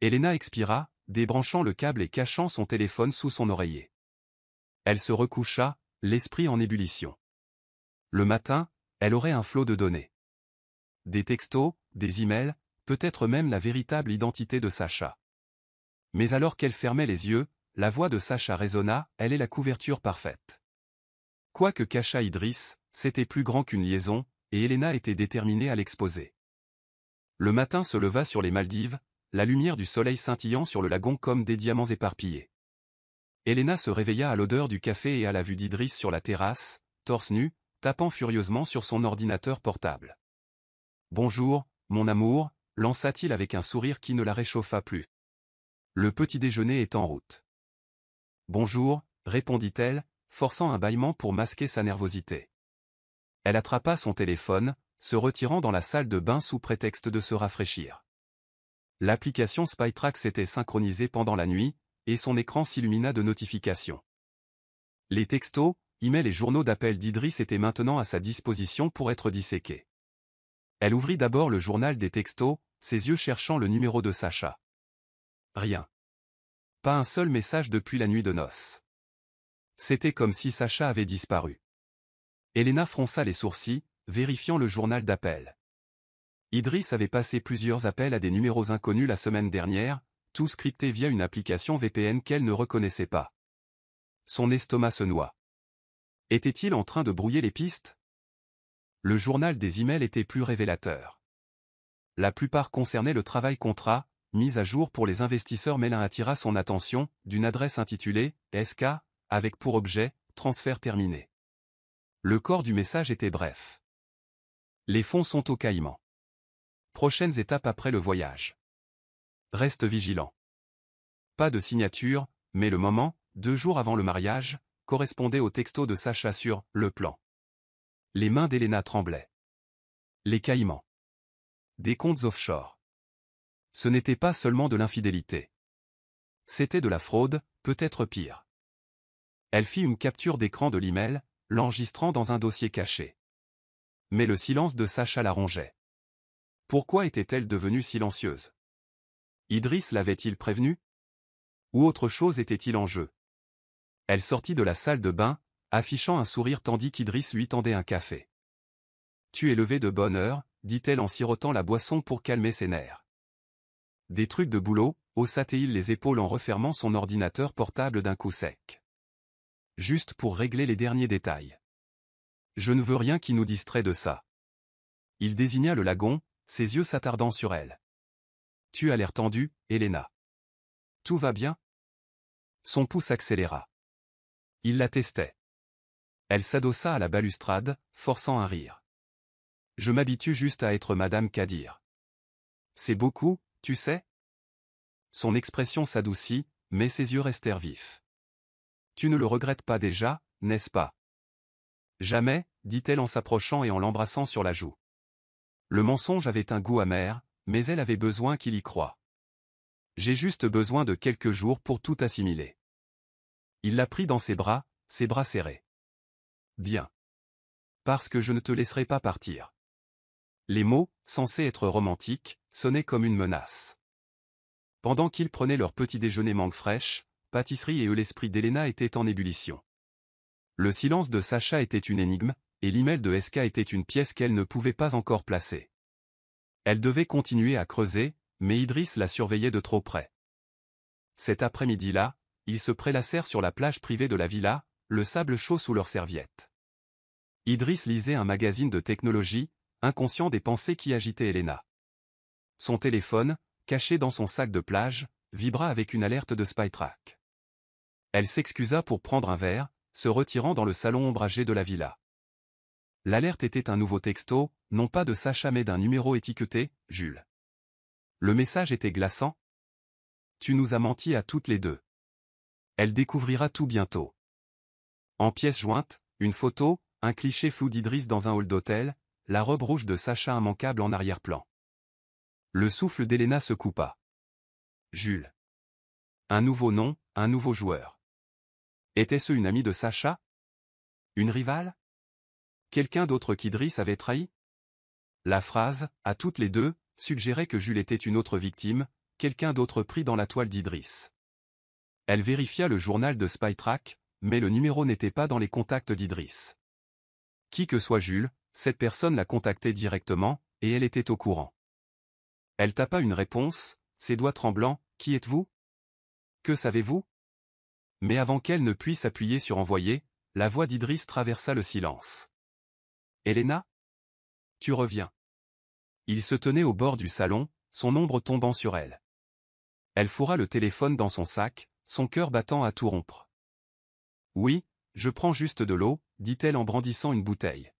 Speaker 1: Elena expira, débranchant le câble et cachant son téléphone sous son oreiller. Elle se recoucha, l'esprit en ébullition. Le matin, elle aurait un flot de données. Des textos, des emails, peut-être même la véritable identité de Sacha. Mais alors qu'elle fermait les yeux, la voix de Sacha résonna, elle est la couverture parfaite. Quoi que cacha Idriss, c'était plus grand qu'une liaison, et Elena était déterminée à l'exposer. Le matin se leva sur les Maldives, la lumière du soleil scintillant sur le lagon comme des diamants éparpillés. Elena se réveilla à l'odeur du café et à la vue d'Idriss sur la terrasse, torse nu, tapant furieusement sur son ordinateur portable. « Bonjour, mon amour », lança-t-il avec un sourire qui ne la réchauffa plus. Le petit déjeuner est en route. « Bonjour », répondit-elle, forçant un bâillement pour masquer sa nervosité. Elle attrapa son téléphone, se retirant dans la salle de bain sous prétexte de se rafraîchir. L'application SpyTrack s'était synchronisée pendant la nuit, et son écran s'illumina de notifications. Les textos, emails et journaux d'appel d'Idriss étaient maintenant à sa disposition pour être disséqués. Elle ouvrit d'abord le journal des textos, ses yeux cherchant le numéro de Sacha. Rien. Pas un seul message depuis la nuit de noces. C'était comme si Sacha avait disparu. Elena fronça les sourcils, vérifiant le journal d'appel. Idriss avait passé plusieurs appels à des numéros inconnus la semaine dernière, tout scripté via une application VPN qu'elle ne reconnaissait pas. Son estomac se noua. Était-il en train de brouiller les pistes? Le journal des emails était plus révélateur. La plupart concernaient le travail contrat, mis à jour pour les investisseurs, mais l'un attira son attention, d'une adresse intitulée « SK », avec pour objet « transfert terminé ». Le corps du message était bref. Les fonds sont au Caïman. Prochaines étapes après le voyage. Reste vigilant. Pas de signature, mais le moment, 2 jours avant le mariage, correspondait au texto de Sacha sur « le plan ». Les mains d'Elena tremblaient. Les Caïmans. Des comptes offshore. Ce n'était pas seulement de l'infidélité. C'était de la fraude, peut-être pire. Elle fit une capture d'écran de l'email, l'enregistrant dans un dossier caché. Mais le silence de Sacha la rongeait. Pourquoi était-elle devenue silencieuse? Idriss l'avait-il prévenue? Ou autre chose était-il en jeu? Elle sortit de la salle de bain, affichant un sourire tandis qu'Idriss lui tendait un café. « Tu es levé de bonne heure », dit-elle en sirotant la boisson pour calmer ses nerfs. « Des trucs de boulot », haussa-t-il les épaules en refermant son ordinateur portable d'un coup sec. « Juste pour régler les derniers détails. Je ne veux rien qui nous distrait de ça. » Il désigna le lagon, ses yeux s'attardant sur elle. « Tu as l'air tendu, Elena. Tout va bien ?» Son pouce accéléra. Il la testait. Elle s'adossa à la balustrade, forçant un rire. « Je m'habitue juste à être Madame Kadir. C'est beaucoup, tu sais ?» Son expression s'adoucit, mais ses yeux restèrent vifs. « Tu ne le regrettes pas déjà, n'est-ce pas? » Jamais, dit-elle en s'approchant et en l'embrassant sur la joue. Le mensonge avait un goût amer, mais elle avait besoin qu'il y croie. « J'ai juste besoin de quelques jours pour tout assimiler. » Il la prit dans ses bras serrés. « Bien. Parce que je ne te laisserai pas partir. » Les mots, censés être romantiques, sonnaient comme une menace. Pendant qu'ils prenaient leur petit déjeuner mangue fraîche, pâtisserie et eux, l'esprit d'Elena était en ébullition. Le silence de Sacha était une énigme, et l'email de SK était une pièce qu'elle ne pouvait pas encore placer. Elle devait continuer à creuser, mais Idriss la surveillait de trop près. Cet après-midi-là, ils se prélassèrent sur la plage privée de la villa, le sable chaud sous leurs serviettes. Idriss lisait un magazine de technologie, inconscient des pensées qui agitaient Elena. Son téléphone, caché dans son sac de plage, vibra avec une alerte de SpyTrack. Elle s'excusa pour prendre un verre, se retirant dans le salon ombragé de la villa. L'alerte était un nouveau texto, non pas de Sacha mais d'un numéro étiqueté « Jules ». Le message était glaçant. « Tu nous as menti à toutes les deux. Elle découvrira tout bientôt. » En pièces jointes, une photo, un cliché flou d'Idriss dans un hall d'hôtel, la robe rouge de Sacha immanquable en arrière-plan. Le souffle d'Elena se coupa. Jules. Un nouveau nom, un nouveau joueur. Était-ce une amie de Sacha? Une rivale? Quelqu'un d'autre qu'Idriss avait trahi? La phrase, à toutes les deux, suggérait que Jules était une autre victime, quelqu'un d'autre pris dans la toile d'Idriss. Elle vérifia le journal de SpyTrack, mais le numéro n'était pas dans les contacts d'Idriss. Qui que soit Jules, cette personne la contactait directement, et elle était au courant. Elle tapa une réponse, ses doigts tremblants. « Qui êtes-vous? Que savez-vous » Mais avant qu'elle ne puisse appuyer sur envoyer, la voix d'Idriss traversa le silence. « Elena? Tu reviens. » Il se tenait au bord du salon, son ombre tombant sur elle. Elle fourra le téléphone dans son sac, son cœur battant à tout rompre. Oui, je prends juste de l'eau, dit-elle en brandissant une bouteille.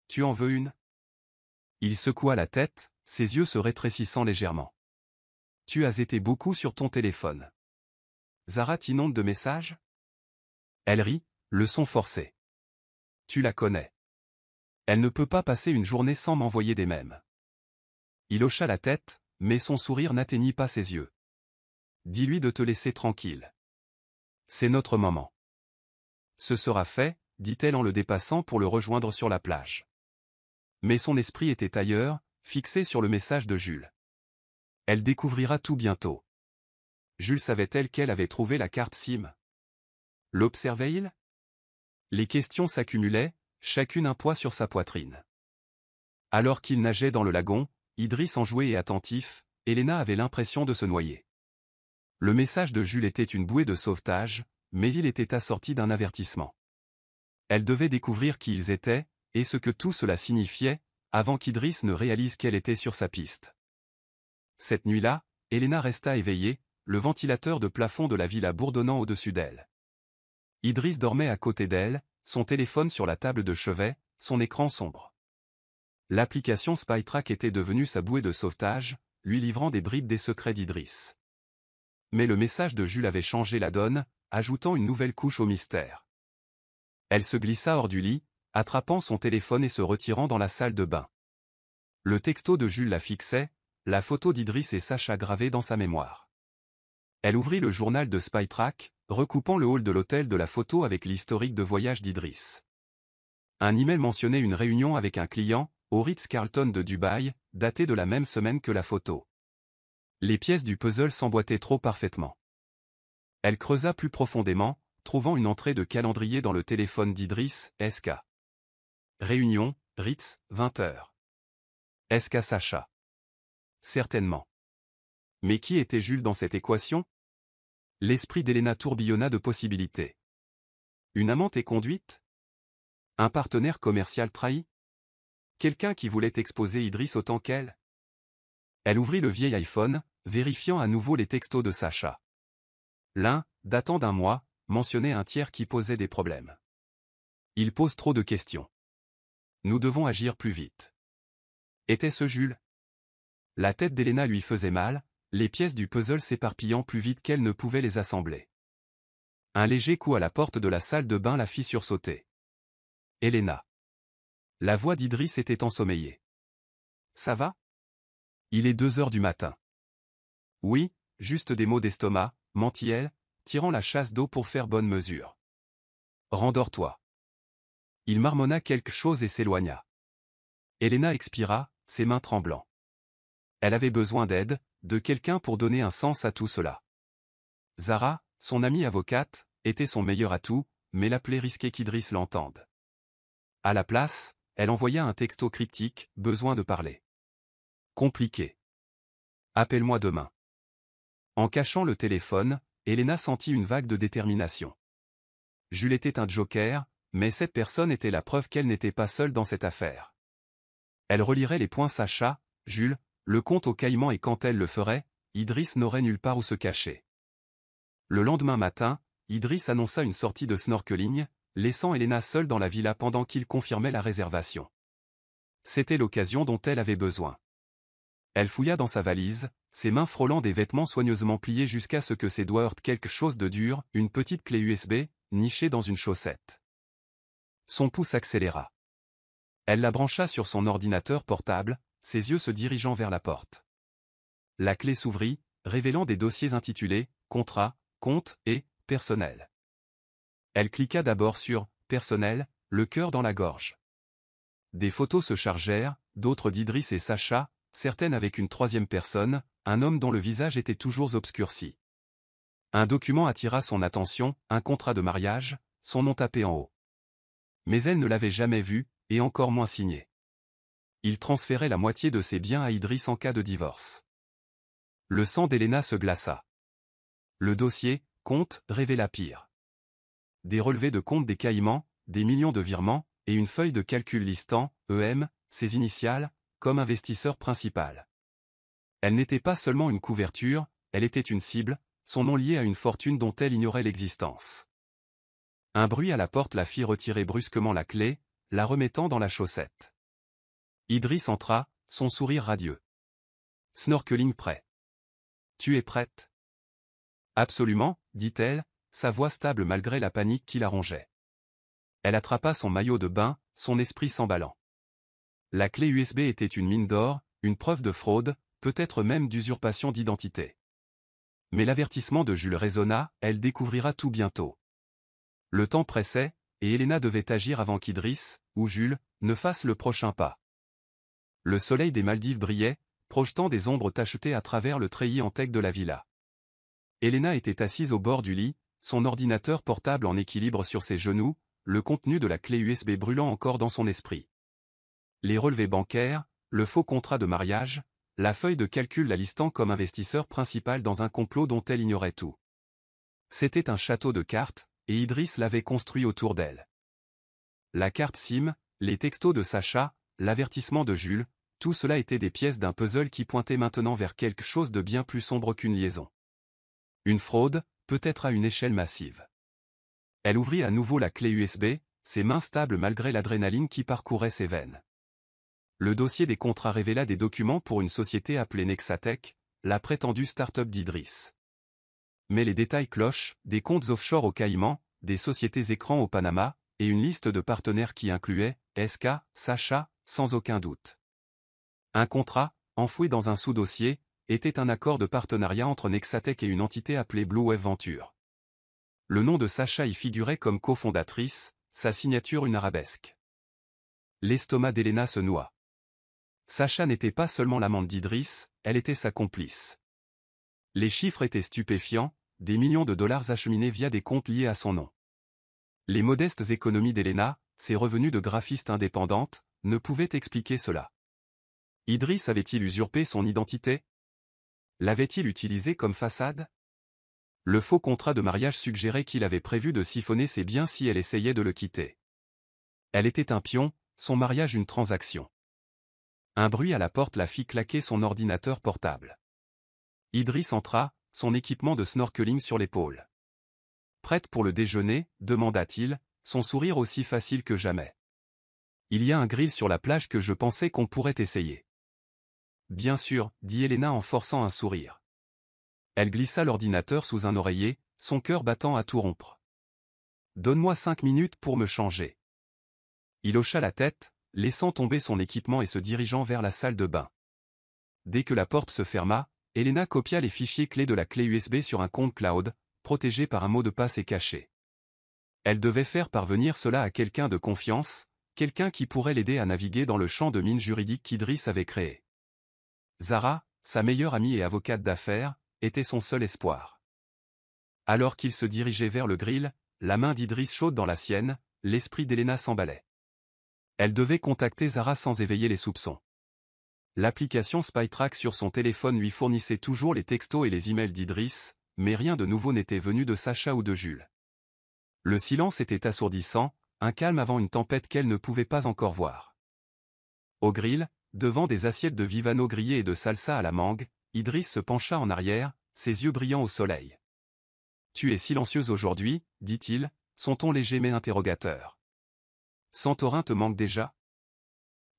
Speaker 1: Tu en veux une? Il secoua la tête, ses yeux se rétrécissant légèrement. Tu as été beaucoup sur ton téléphone. Zara t'inonde de messages? Elle rit, le son forcé. Tu la connais. Elle ne peut pas passer une journée sans m'envoyer des mèmes. Il hocha la tête, mais son sourire n'atteignit pas ses yeux. Dis-lui de te laisser tranquille. C'est notre moment. Ce sera fait, dit-elle en le dépassant pour le rejoindre sur la plage. Mais son esprit était ailleurs, fixé sur le message de Jules. Elle découvrira tout bientôt. Jules savait-elle qu'elle avait trouvé la carte SIM? L'observait-il? Les questions s'accumulaient, chacune un poids sur sa poitrine. Alors qu'il nageait dans le lagon, Idriss enjoué et attentif, Elena avait l'impression de se noyer. Le message de Jules était une bouée de sauvetage, mais il était assorti d'un avertissement. Elle devait découvrir qui ils étaient, et ce que tout cela signifiait, avant qu'Idriss ne réalise qu'elle était sur sa piste. Cette nuit-là, Elena resta éveillée, le ventilateur de plafond de la villa bourdonnant au-dessus d'elle. Idriss dormait à côté d'elle, son téléphone sur la table de chevet, son écran sombre. L'application Spytrack était devenue sa bouée de sauvetage, lui livrant des bribes des secrets d'Idriss. Mais le message de Jules avait changé la donne, ajoutant une nouvelle couche au mystère. Elle se glissa hors du lit, attrapant son téléphone et se retirant dans la salle de bain. Le texto de Jules la fixait, la photo d'Idriss et Sacha gravée dans sa mémoire. Elle ouvrit le journal de Spytrack, recoupant le hall de l'hôtel de la photo avec l'historique de voyage d'Idriss. Un email mentionnait une réunion avec un client, au Ritz-Carlton de Dubaï, daté de la même semaine que la photo. Les pièces du puzzle s'emboîtaient trop parfaitement. Elle creusa plus profondément, trouvant une entrée de calendrier dans le téléphone d'Idriss, SK. Réunion, Ritz, 20h. SK Sacha. Certainement. Mais qui était Jules dans cette équation? L'esprit d'Elena tourbillonna de possibilités. Une amante éconduite? Un partenaire commercial trahi? Quelqu'un qui voulait exposer Idriss autant qu'elle? Elle ouvrit le vieil iPhone, vérifiant à nouveau les textos de Sacha. L'un, datant d'un mois, mentionnait un tiers qui posait des problèmes. Il pose trop de questions. Nous devons agir plus vite. Était-ce Jules? La tête d'Elena lui faisait mal, les pièces du puzzle s'éparpillant plus vite qu'elle ne pouvait les assembler. Un léger coup à la porte de la salle de bain la fit sursauter. Elena. La voix d'Idriss était ensommeillée. Ça va? Il est 2h du matin. Oui, juste des maux d'estomac, mentit-elle, tirant la chasse d'eau pour faire bonne mesure. Rendors-toi. Il marmonna quelque chose et s'éloigna. Elena expira, ses mains tremblant. Elle avait besoin d'aide, de quelqu'un pour donner un sens à tout cela. Zara, son amie avocate, était son meilleur atout, mais l'appeler risquait qu'Idriss l'entende. À la place, elle envoya un texto cryptique, besoin de parler. Compliqué. Appelle-moi demain. En cachant le téléphone, Elena sentit une vague de détermination. Jules était un joker, mais cette personne était la preuve qu'elle n'était pas seule dans cette affaire. Elle relirait les points Sacha, Jules, le compte au Caïman et quand elle le ferait, Idriss n'aurait nulle part où se cacher. Le lendemain matin, Idriss annonça une sortie de snorkeling, laissant Elena seule dans la villa pendant qu'il confirmait la réservation. C'était l'occasion dont elle avait besoin. Elle fouilla dans sa valise, ses mains frôlant des vêtements soigneusement pliés jusqu'à ce que ses doigts heurtent quelque chose de dur, une petite clé USB, nichée dans une chaussette. Son pouce accéléra. Elle la brancha sur son ordinateur portable, ses yeux se dirigeant vers la porte. La clé s'ouvrit, révélant des dossiers intitulés « Contrat, compte et personnel ». Elle cliqua d'abord sur « Personnel », le cœur dans la gorge. Des photos se chargèrent, d'autres d'Idriss et Sacha, certaines avec une troisième personne, un homme dont le visage était toujours obscurci. Un document attira son attention, un contrat de mariage, son nom tapé en haut. Mais elle ne l'avait jamais vu, et encore moins signé. Il transférait la moitié de ses biens à Idriss en cas de divorce. Le sang d'Elena se glaça. Le dossier, compte, révéla pire. Des relevés de compte des Caïmans, des millions de virements, et une feuille de calcul listant, EM, ses initiales, comme investisseur principal. Elle n'était pas seulement une couverture, elle était une cible, son nom lié à une fortune dont elle ignorait l'existence. Un bruit à la porte la fit retirer brusquement la clé, la remettant dans la chaussette. Idriss entra, son sourire radieux. Snorkeling prêt. Tu es prête? Absolument, dit-elle, sa voix stable malgré la panique qui la rongeait. Elle attrapa son maillot de bain, son esprit s'emballant. La clé USB était une mine d'or, une preuve de fraude, peut-être même d'usurpation d'identité. Mais l'avertissement de Jules résonna, elle découvrira tout bientôt. Le temps pressait, et Elena devait agir avant qu'Idriss, ou Jules, ne fasse le prochain pas. Le soleil des Maldives brillait, projetant des ombres tachetées à travers le treillis en teck de la villa. Elena était assise au bord du lit, son ordinateur portable en équilibre sur ses genoux, le contenu de la clé USB brûlant encore dans son esprit. Les relevés bancaires, le faux contrat de mariage, la feuille de calcul la listant comme investisseur principal dans un complot dont elle ignorait tout. C'était un château de cartes, et Idriss l'avait construit autour d'elle. La carte SIM, les textos de Sacha, l'avertissement de Jules, tout cela était des pièces d'un puzzle qui pointait maintenant vers quelque chose de bien plus sombre qu'une liaison. Une fraude, peut-être à une échelle massive. Elle ouvrit à nouveau la clé USB, ses mains stables malgré l'adrénaline qui parcourait ses veines. Le dossier des contrats révéla des documents pour une société appelée Nexatech, la prétendue start-up d'Idriss. Mais les détails clochent, des comptes offshore au Caïmans, des sociétés écrans au Panama, et une liste de partenaires qui incluait SK, Sacha, sans aucun doute. Un contrat, enfoui dans un sous-dossier, était un accord de partenariat entre Nexatech et une entité appelée Blue Wave Venture. Le nom de Sacha y figurait comme cofondatrice, sa signature une arabesque. L'estomac d'Elena se noua. Sacha n'était pas seulement l'amante d'Idriss, elle était sa complice. Les chiffres étaient stupéfiants, des millions de dollars acheminés via des comptes liés à son nom. Les modestes économies d'Elena, ses revenus de graphiste indépendante, ne pouvaient expliquer cela. Idriss avait-il usurpé son identité? L'avait-il utilisé comme façade? Le faux contrat de mariage suggérait qu'il avait prévu de siphonner ses biens si elle essayait de le quitter. Elle était un pion, son mariage une transaction. Un bruit à la porte la fit claquer son ordinateur portable. Idriss entra, son équipement de snorkeling sur l'épaule. « Prête pour le déjeuner ?» demanda-t-il, son sourire aussi facile que jamais. « Il y a un grill sur la plage que je pensais qu'on pourrait essayer. » « Bien sûr, » dit Elena en forçant un sourire. Elle glissa l'ordinateur sous un oreiller, son cœur battant à tout rompre. « Donne-moi 5 minutes pour me changer. » Il hocha la tête, laissant tomber son équipement et se dirigeant vers la salle de bain. Dès que la porte se ferma, Elena copia les fichiers clés de la clé USB sur un compte cloud, protégé par un mot de passe et caché. Elle devait faire parvenir cela à quelqu'un de confiance, quelqu'un qui pourrait l'aider à naviguer dans le champ de mine juridique qu'Idriss avait créé. Zara, sa meilleure amie et avocate d'affaires, était son seul espoir. Alors qu'il se dirigeait vers le grill, la main d'Idriss chaude dans la sienne, l'esprit d'Elena s'emballait. Elle devait contacter Zara sans éveiller les soupçons. L'application Spytrack sur son téléphone lui fournissait toujours les textos et les emails d'Idriss, mais rien de nouveau n'était venu de Sacha ou de Jules. Le silence était assourdissant, un calme avant une tempête qu'elle ne pouvait pas encore voir. Au grill, devant des assiettes de Vivano grillées et de salsa à la mangue, Idriss se pencha en arrière, ses yeux brillants au soleil. « Tu es silencieuse aujourd'hui, » dit-il, son ton léger mais interrogateur. « Santorin te manque déjà ?»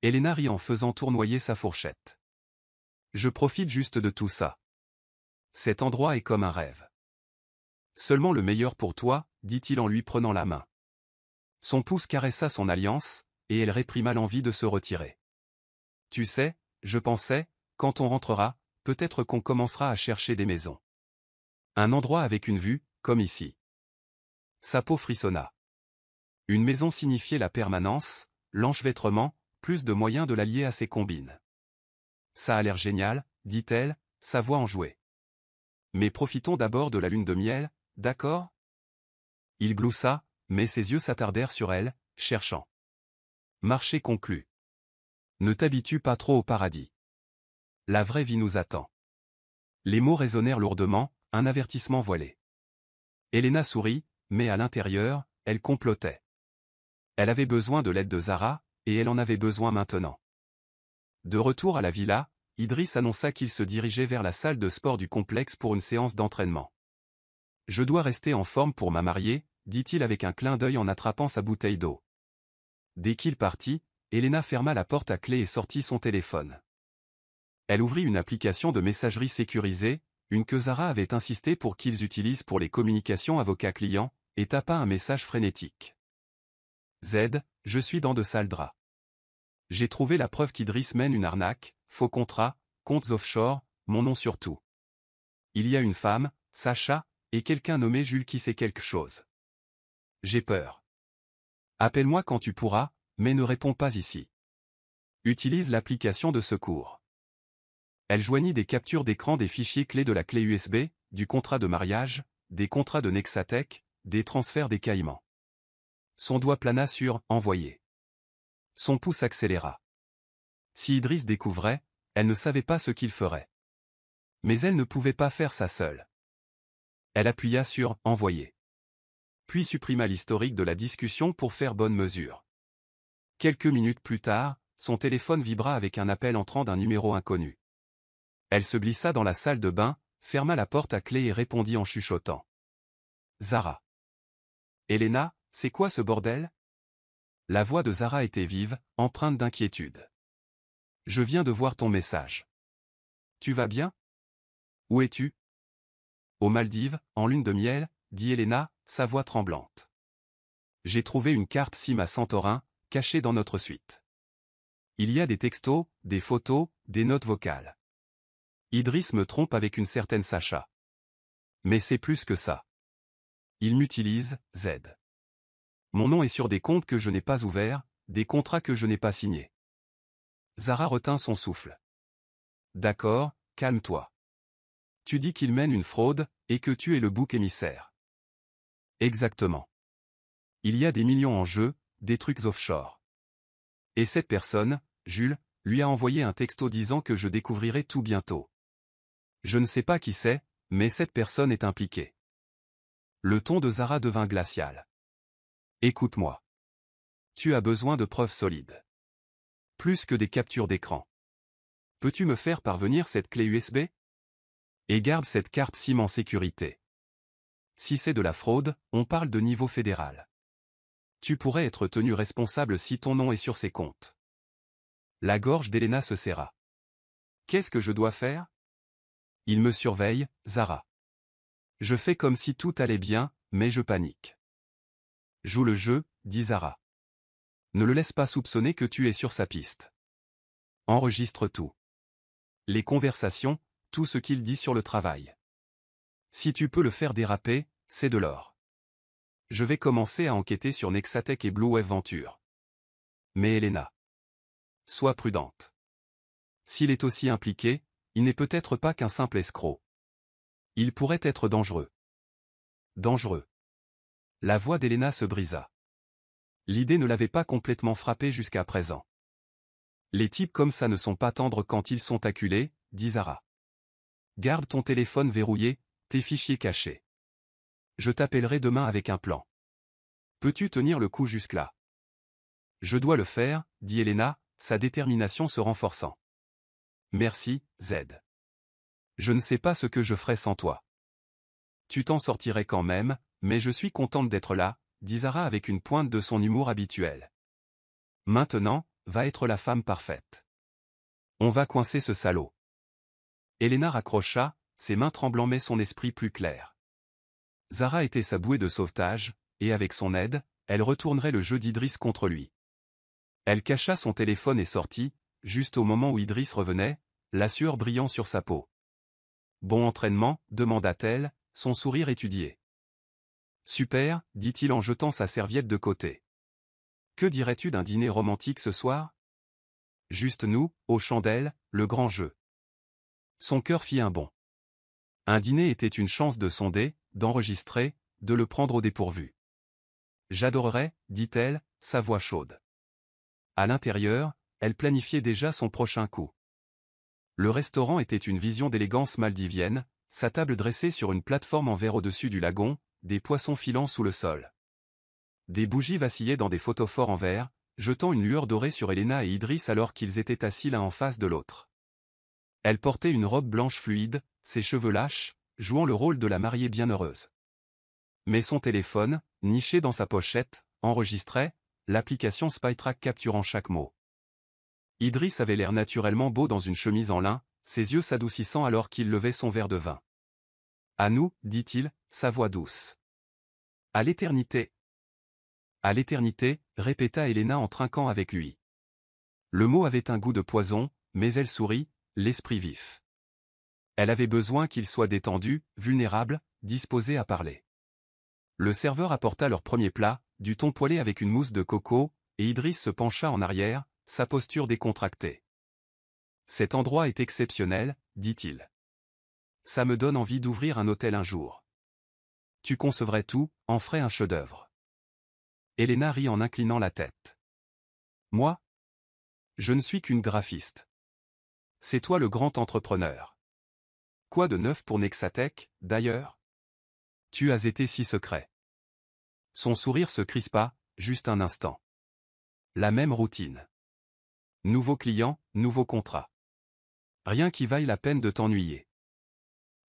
Speaker 1: Elena rit en faisant tournoyer sa fourchette. « Je profite juste de tout ça. Cet endroit est comme un rêve. »« Seulement le meilleur pour toi, » dit-il en lui prenant la main. Son pouce caressa son alliance, et elle réprima l'envie de se retirer. « Tu sais, je pensais, quand on rentrera, peut-être qu'on commencera à chercher des maisons. Un endroit avec une vue, comme ici. » Sa peau frissonna. Une maison signifiait la permanence, l'enchevêtrement, plus de moyens de l'allier à ses combines. « Ça a l'air génial, » dit-elle, sa voix enjouée. « Mais profitons d'abord de la lune de miel, d'accord ?» Il gloussa, mais ses yeux s'attardèrent sur elle, cherchant. « Marché conclu. Ne t'habitue pas trop au paradis. La vraie vie nous attend. » Les mots résonnèrent lourdement, un avertissement voilé. Elena sourit, mais à l'intérieur, elle complotait. Elle avait besoin de l'aide de Zara, et elle en avait besoin maintenant. De retour à la villa, Idriss annonça qu'il se dirigeait vers la salle de sport du complexe pour une séance d'entraînement. « Je dois rester en forme pour ma mariée, » dit-il avec un clin d'œil en attrapant sa bouteille d'eau. Dès qu'il partit, Elena ferma la porte à clé et sortit son téléphone. Elle ouvrit une application de messagerie sécurisée, une que Zara avait insisté pour qu'ils utilisent pour les communications avocat-client, et tapa un message frénétique. Z, je suis dans de sales draps. J'ai trouvé la preuve qu'Idriss mène une arnaque, faux contrat, comptes offshore, mon nom surtout. Il y a une femme, Sacha, et quelqu'un nommé Jules qui sait quelque chose. J'ai peur. Appelle-moi quand tu pourras, mais ne réponds pas ici. Utilise l'application de secours. Elle joignit des captures d'écran des fichiers clés de la clé USB, du contrat de mariage, des contrats de Nexatech, des transferts des Caïmans. Son doigt plana sur « Envoyer ». Son pouce accéléra. Si Idriss découvrait, elle ne savait pas ce qu'il ferait. Mais elle ne pouvait pas faire ça seule. Elle appuya sur « Envoyer ». Puis supprima l'historique de la discussion pour faire bonne mesure. Quelques minutes plus tard, son téléphone vibra avec un appel entrant d'un numéro inconnu. Elle se glissa dans la salle de bain, ferma la porte à clé et répondit en chuchotant. Zara. Elena, c'est quoi ce bordel? La voix de Zara était vive, empreinte d'inquiétude. Je viens de voir ton message. Tu vas bien? Où es-tu? Aux Maldives, en lune de miel, dit Elena, sa voix tremblante. J'ai trouvé une carte SIM à Santorin, cachée dans notre suite. Il y a des textos, des photos, des notes vocales. Idriss me trompe avec une certaine Sacha. Mais c'est plus que ça. Il m'utilise, Z. Mon nom est sur des comptes que je n'ai pas ouverts, des contrats que je n'ai pas signés. Zara retint son souffle. D'accord, calme-toi. Tu dis qu'il mène une fraude, et que tu es le bouc émissaire. Exactement. Il y a des millions en jeu, des trucs offshore. Et cette personne, Jules, lui a envoyé un texto disant que je découvrirai tout bientôt. Je ne sais pas qui c'est, mais cette personne est impliquée. Le ton de Zara devint glacial. Écoute-moi. Tu as besoin de preuves solides. Plus que des captures d'écran. Peux-tu me faire parvenir cette clé USB? Et garde cette carte SIM en sécurité. Si c'est de la fraude, on parle de niveau fédéral. Tu pourrais être tenu responsable si ton nom est sur ces comptes. La gorge d'Elena se serra. Qu'est-ce que je dois faire? Il me surveille, Zara. Je fais comme si tout allait bien, mais je panique. Joue le jeu, dit Zara. Ne le laisse pas soupçonner que tu es sur sa piste. Enregistre tout. Les conversations, tout ce qu'il dit sur le travail. Si tu peux le faire déraper, c'est de l'or. Je vais commencer à enquêter sur Nexatech et Blue Wave Venture. Mais Elena. Sois prudente. S'il est aussi impliqué, il n'est peut-être pas qu'un simple escroc. Il pourrait être dangereux. Dangereux. La voix d'Elena se brisa. L'idée ne l'avait pas complètement frappée jusqu'à présent. Les types comme ça ne sont pas tendres quand ils sont acculés, dit Zara. Garde ton téléphone verrouillé, tes fichiers cachés. Je t'appellerai demain avec un plan. Peux-tu tenir le coup jusque-là? Je dois le faire, dit Elena, sa détermination se renforçant. Merci, Z. Je ne sais pas ce que je ferais sans toi. Tu t'en sortirais quand même, mais je suis contente d'être là, dit Zara avec une pointe de son humour habituel. Maintenant, va être la femme parfaite. On va coincer ce salaud. Elena raccrocha, ses mains tremblant mais son esprit plus clair. Zara était sa bouée de sauvetage, et avec son aide, elle retournerait le jeu d'Idriss contre lui. Elle cacha son téléphone et sortit, juste au moment où Idriss revenait, la sueur brillant sur sa peau. Bon entraînement, demanda-t-elle, son sourire étudié. Super, dit-il en jetant sa serviette de côté. Que dirais-tu d'un dîner romantique ce soir? Juste nous, aux chandelles, le grand jeu. Son cœur fit un bond. Un dîner était une chance de sonder, d'enregistrer, de le prendre au dépourvu. J'adorerais, dit-elle, sa voix chaude. À l'intérieur, elle planifiait déjà son prochain coup. Le restaurant était une vision d'élégance maldivienne, sa table dressée sur une plateforme en verre au-dessus du lagon, des poissons filants sous le sol. Des bougies vacillaient dans des photophores en verre, jetant une lueur dorée sur Elena et Idriss alors qu'ils étaient assis l'un en face de l'autre. Elle portait une robe blanche fluide, ses cheveux lâches, jouant le rôle de la mariée bienheureuse. Mais son téléphone, niché dans sa pochette, enregistrait, l'application SpyTrack capturant chaque mot. Idriss avait l'air naturellement beau dans une chemise en lin, ses yeux s'adoucissant alors qu'il levait son verre de vin. « À nous, dit-il, sa voix douce. « À l'éternité. » « À l'éternité, répéta Helena en trinquant avec lui. Le mot avait un goût de poison, mais elle sourit, l'esprit vif. Elle avait besoin qu'il soit détendu, vulnérable, disposé à parler. Le serveur apporta leur premier plat, du thon poêlé avec une mousse de coco, et Idriss se pencha en arrière, sa posture décontractée. « Cet endroit est exceptionnel, dit-il. Ça me donne envie d'ouvrir un hôtel un jour. Tu concevrais tout, en ferais un chef-d'œuvre. » Helena rit en inclinant la tête. « Moi ? Je ne suis qu'une graphiste. C'est toi le grand entrepreneur. Quoi de neuf pour Nexatech, d'ailleurs ? Tu as été si secret. » Son sourire se crispa, juste un instant. La même routine. Nouveau client, nouveau contrat. Rien qui vaille la peine de t'ennuyer.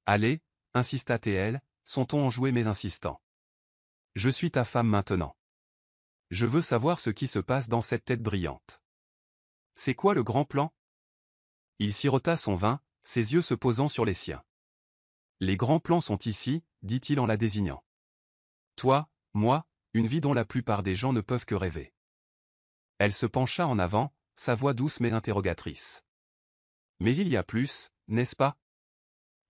Speaker 1: Allez, insista TL, son ton enjoué mais insistant. Je suis ta femme maintenant. Je veux savoir ce qui se passe dans cette tête brillante. C'est quoi le grand plan ? Il sirota son vin, ses yeux se posant sur les siens. Les grands plans sont ici, dit-il en la désignant. Toi, moi, une vie dont la plupart des gens ne peuvent que rêver. Elle se pencha en avant, sa voix douce mais interrogatrice. Mais il y a plus, n'est-ce pas ?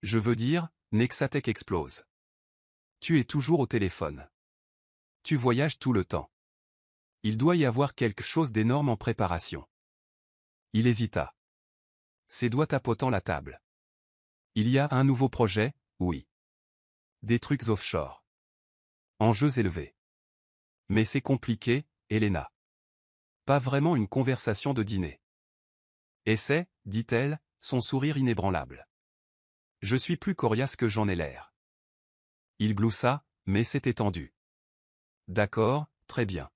Speaker 1: Je veux dire, Nexatech explose. Tu es toujours au téléphone. Tu voyages tout le temps. Il doit y avoir quelque chose d'énorme en préparation. Il hésita. Ses doigts tapotant la table. Il y a un nouveau projet, oui. Des trucs offshore. Enjeux élevés. Mais c'est compliqué, Helena. Pas vraiment une conversation de dîner. Et c'est, dit-elle, son sourire inébranlable. Je suis plus coriace que j'en ai l'air. Il gloussa, mais s'était tendu. D'accord, très bien.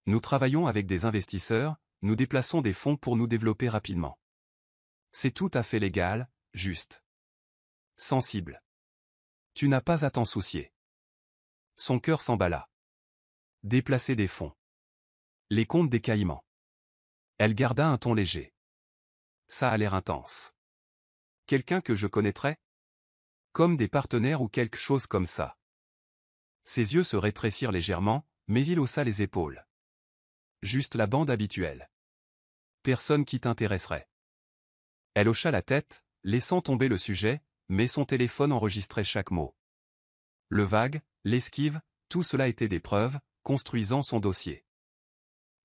Speaker 1: Nous travaillons avec des investisseurs, nous déplaçons des fonds pour nous développer rapidement. C'est tout à fait légal, juste. Sensible. Tu n'as pas à t'en soucier. Son cœur s'emballa. Déplacer des fonds. Les comptes des Caïmans. Elle garda un ton léger. Ça a l'air intense. Quelqu'un que je connaîtrais ? Comme des partenaires ou quelque chose comme ça. Ses yeux se rétrécirent légèrement, mais il haussa les épaules. Juste la bande habituelle. Personne qui t'intéresserait. Elle hocha la tête, laissant tomber le sujet, mais son téléphone enregistrait chaque mot. Le vague, l'esquive, tout cela était des preuves, construisant son dossier.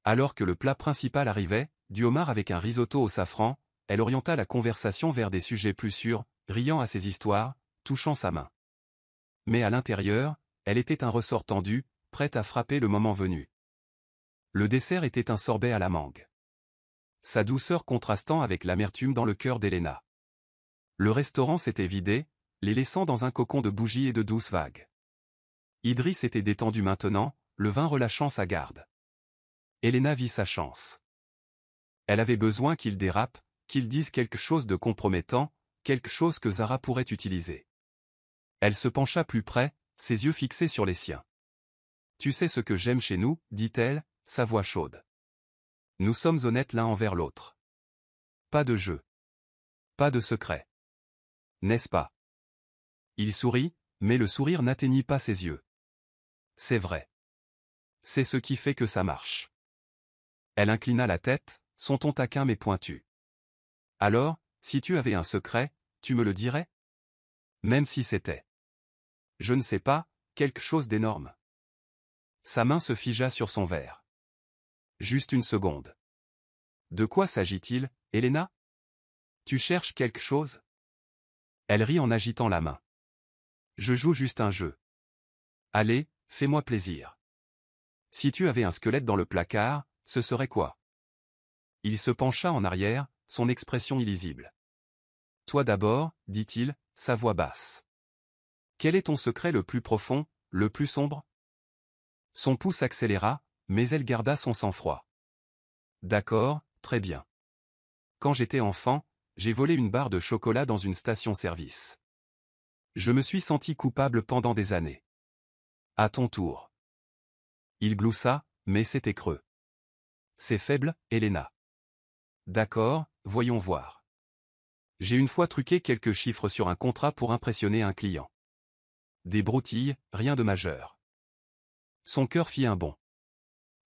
Speaker 1: Alors que le plat principal arrivait, du homard avec un risotto au safran, elle orienta la conversation vers des sujets plus sûrs, riant à ses histoires, touchant sa main. Mais à l'intérieur, elle était un ressort tendu, prête à frapper le moment venu. Le dessert était un sorbet à la mangue. Sa douceur contrastant avec l'amertume dans le cœur d'Helena. Le restaurant s'était vidé, les laissant dans un cocon de bougies et de douces vagues. Idriss était détendu maintenant, le vin relâchant sa garde. Helena vit sa chance. Elle avait besoin qu'il dérape, qu'il dise quelque chose de compromettant, quelque chose que Zara pourrait utiliser. Elle se pencha plus près, ses yeux fixés sur les siens. « Tu sais ce que j'aime chez nous, dit-elle, sa voix chaude. Nous sommes honnêtes l'un envers l'autre. Pas de jeu. Pas de secret. N'est-ce pas ? » Il sourit, mais le sourire n'atteignit pas ses yeux. C'est vrai. C'est ce qui fait que ça marche. Elle inclina la tête, son ton taquin mais pointu. Alors, si tu avais un secret, tu me le dirais ? Même si c'était. Je ne sais pas, quelque chose d'énorme. Sa main se figea sur son verre. Juste une seconde. De quoi s'agit-il, Helena ? Tu cherches quelque chose ? Elle rit en agitant la main. Je joue juste un jeu. Allez, fais-moi plaisir. Si tu avais un squelette dans le placard, ce serait quoi ? Il se pencha en arrière, son expression illisible. Toi d'abord, dit-il, sa voix basse. Quel est ton secret le plus profond, le plus sombre ? Son pouce accéléra, mais elle garda son sang-froid. D'accord, très bien. Quand j'étais enfant, j'ai volé une barre de chocolat dans une station-service. Je me suis senti coupable pendant des années. À ton tour. Il gloussa, mais c'était creux. C'est faible, Elena. D'accord, voyons voir. J'ai une fois truqué quelques chiffres sur un contrat pour impressionner un client. Des broutilles, rien de majeur. Son cœur fit un bond.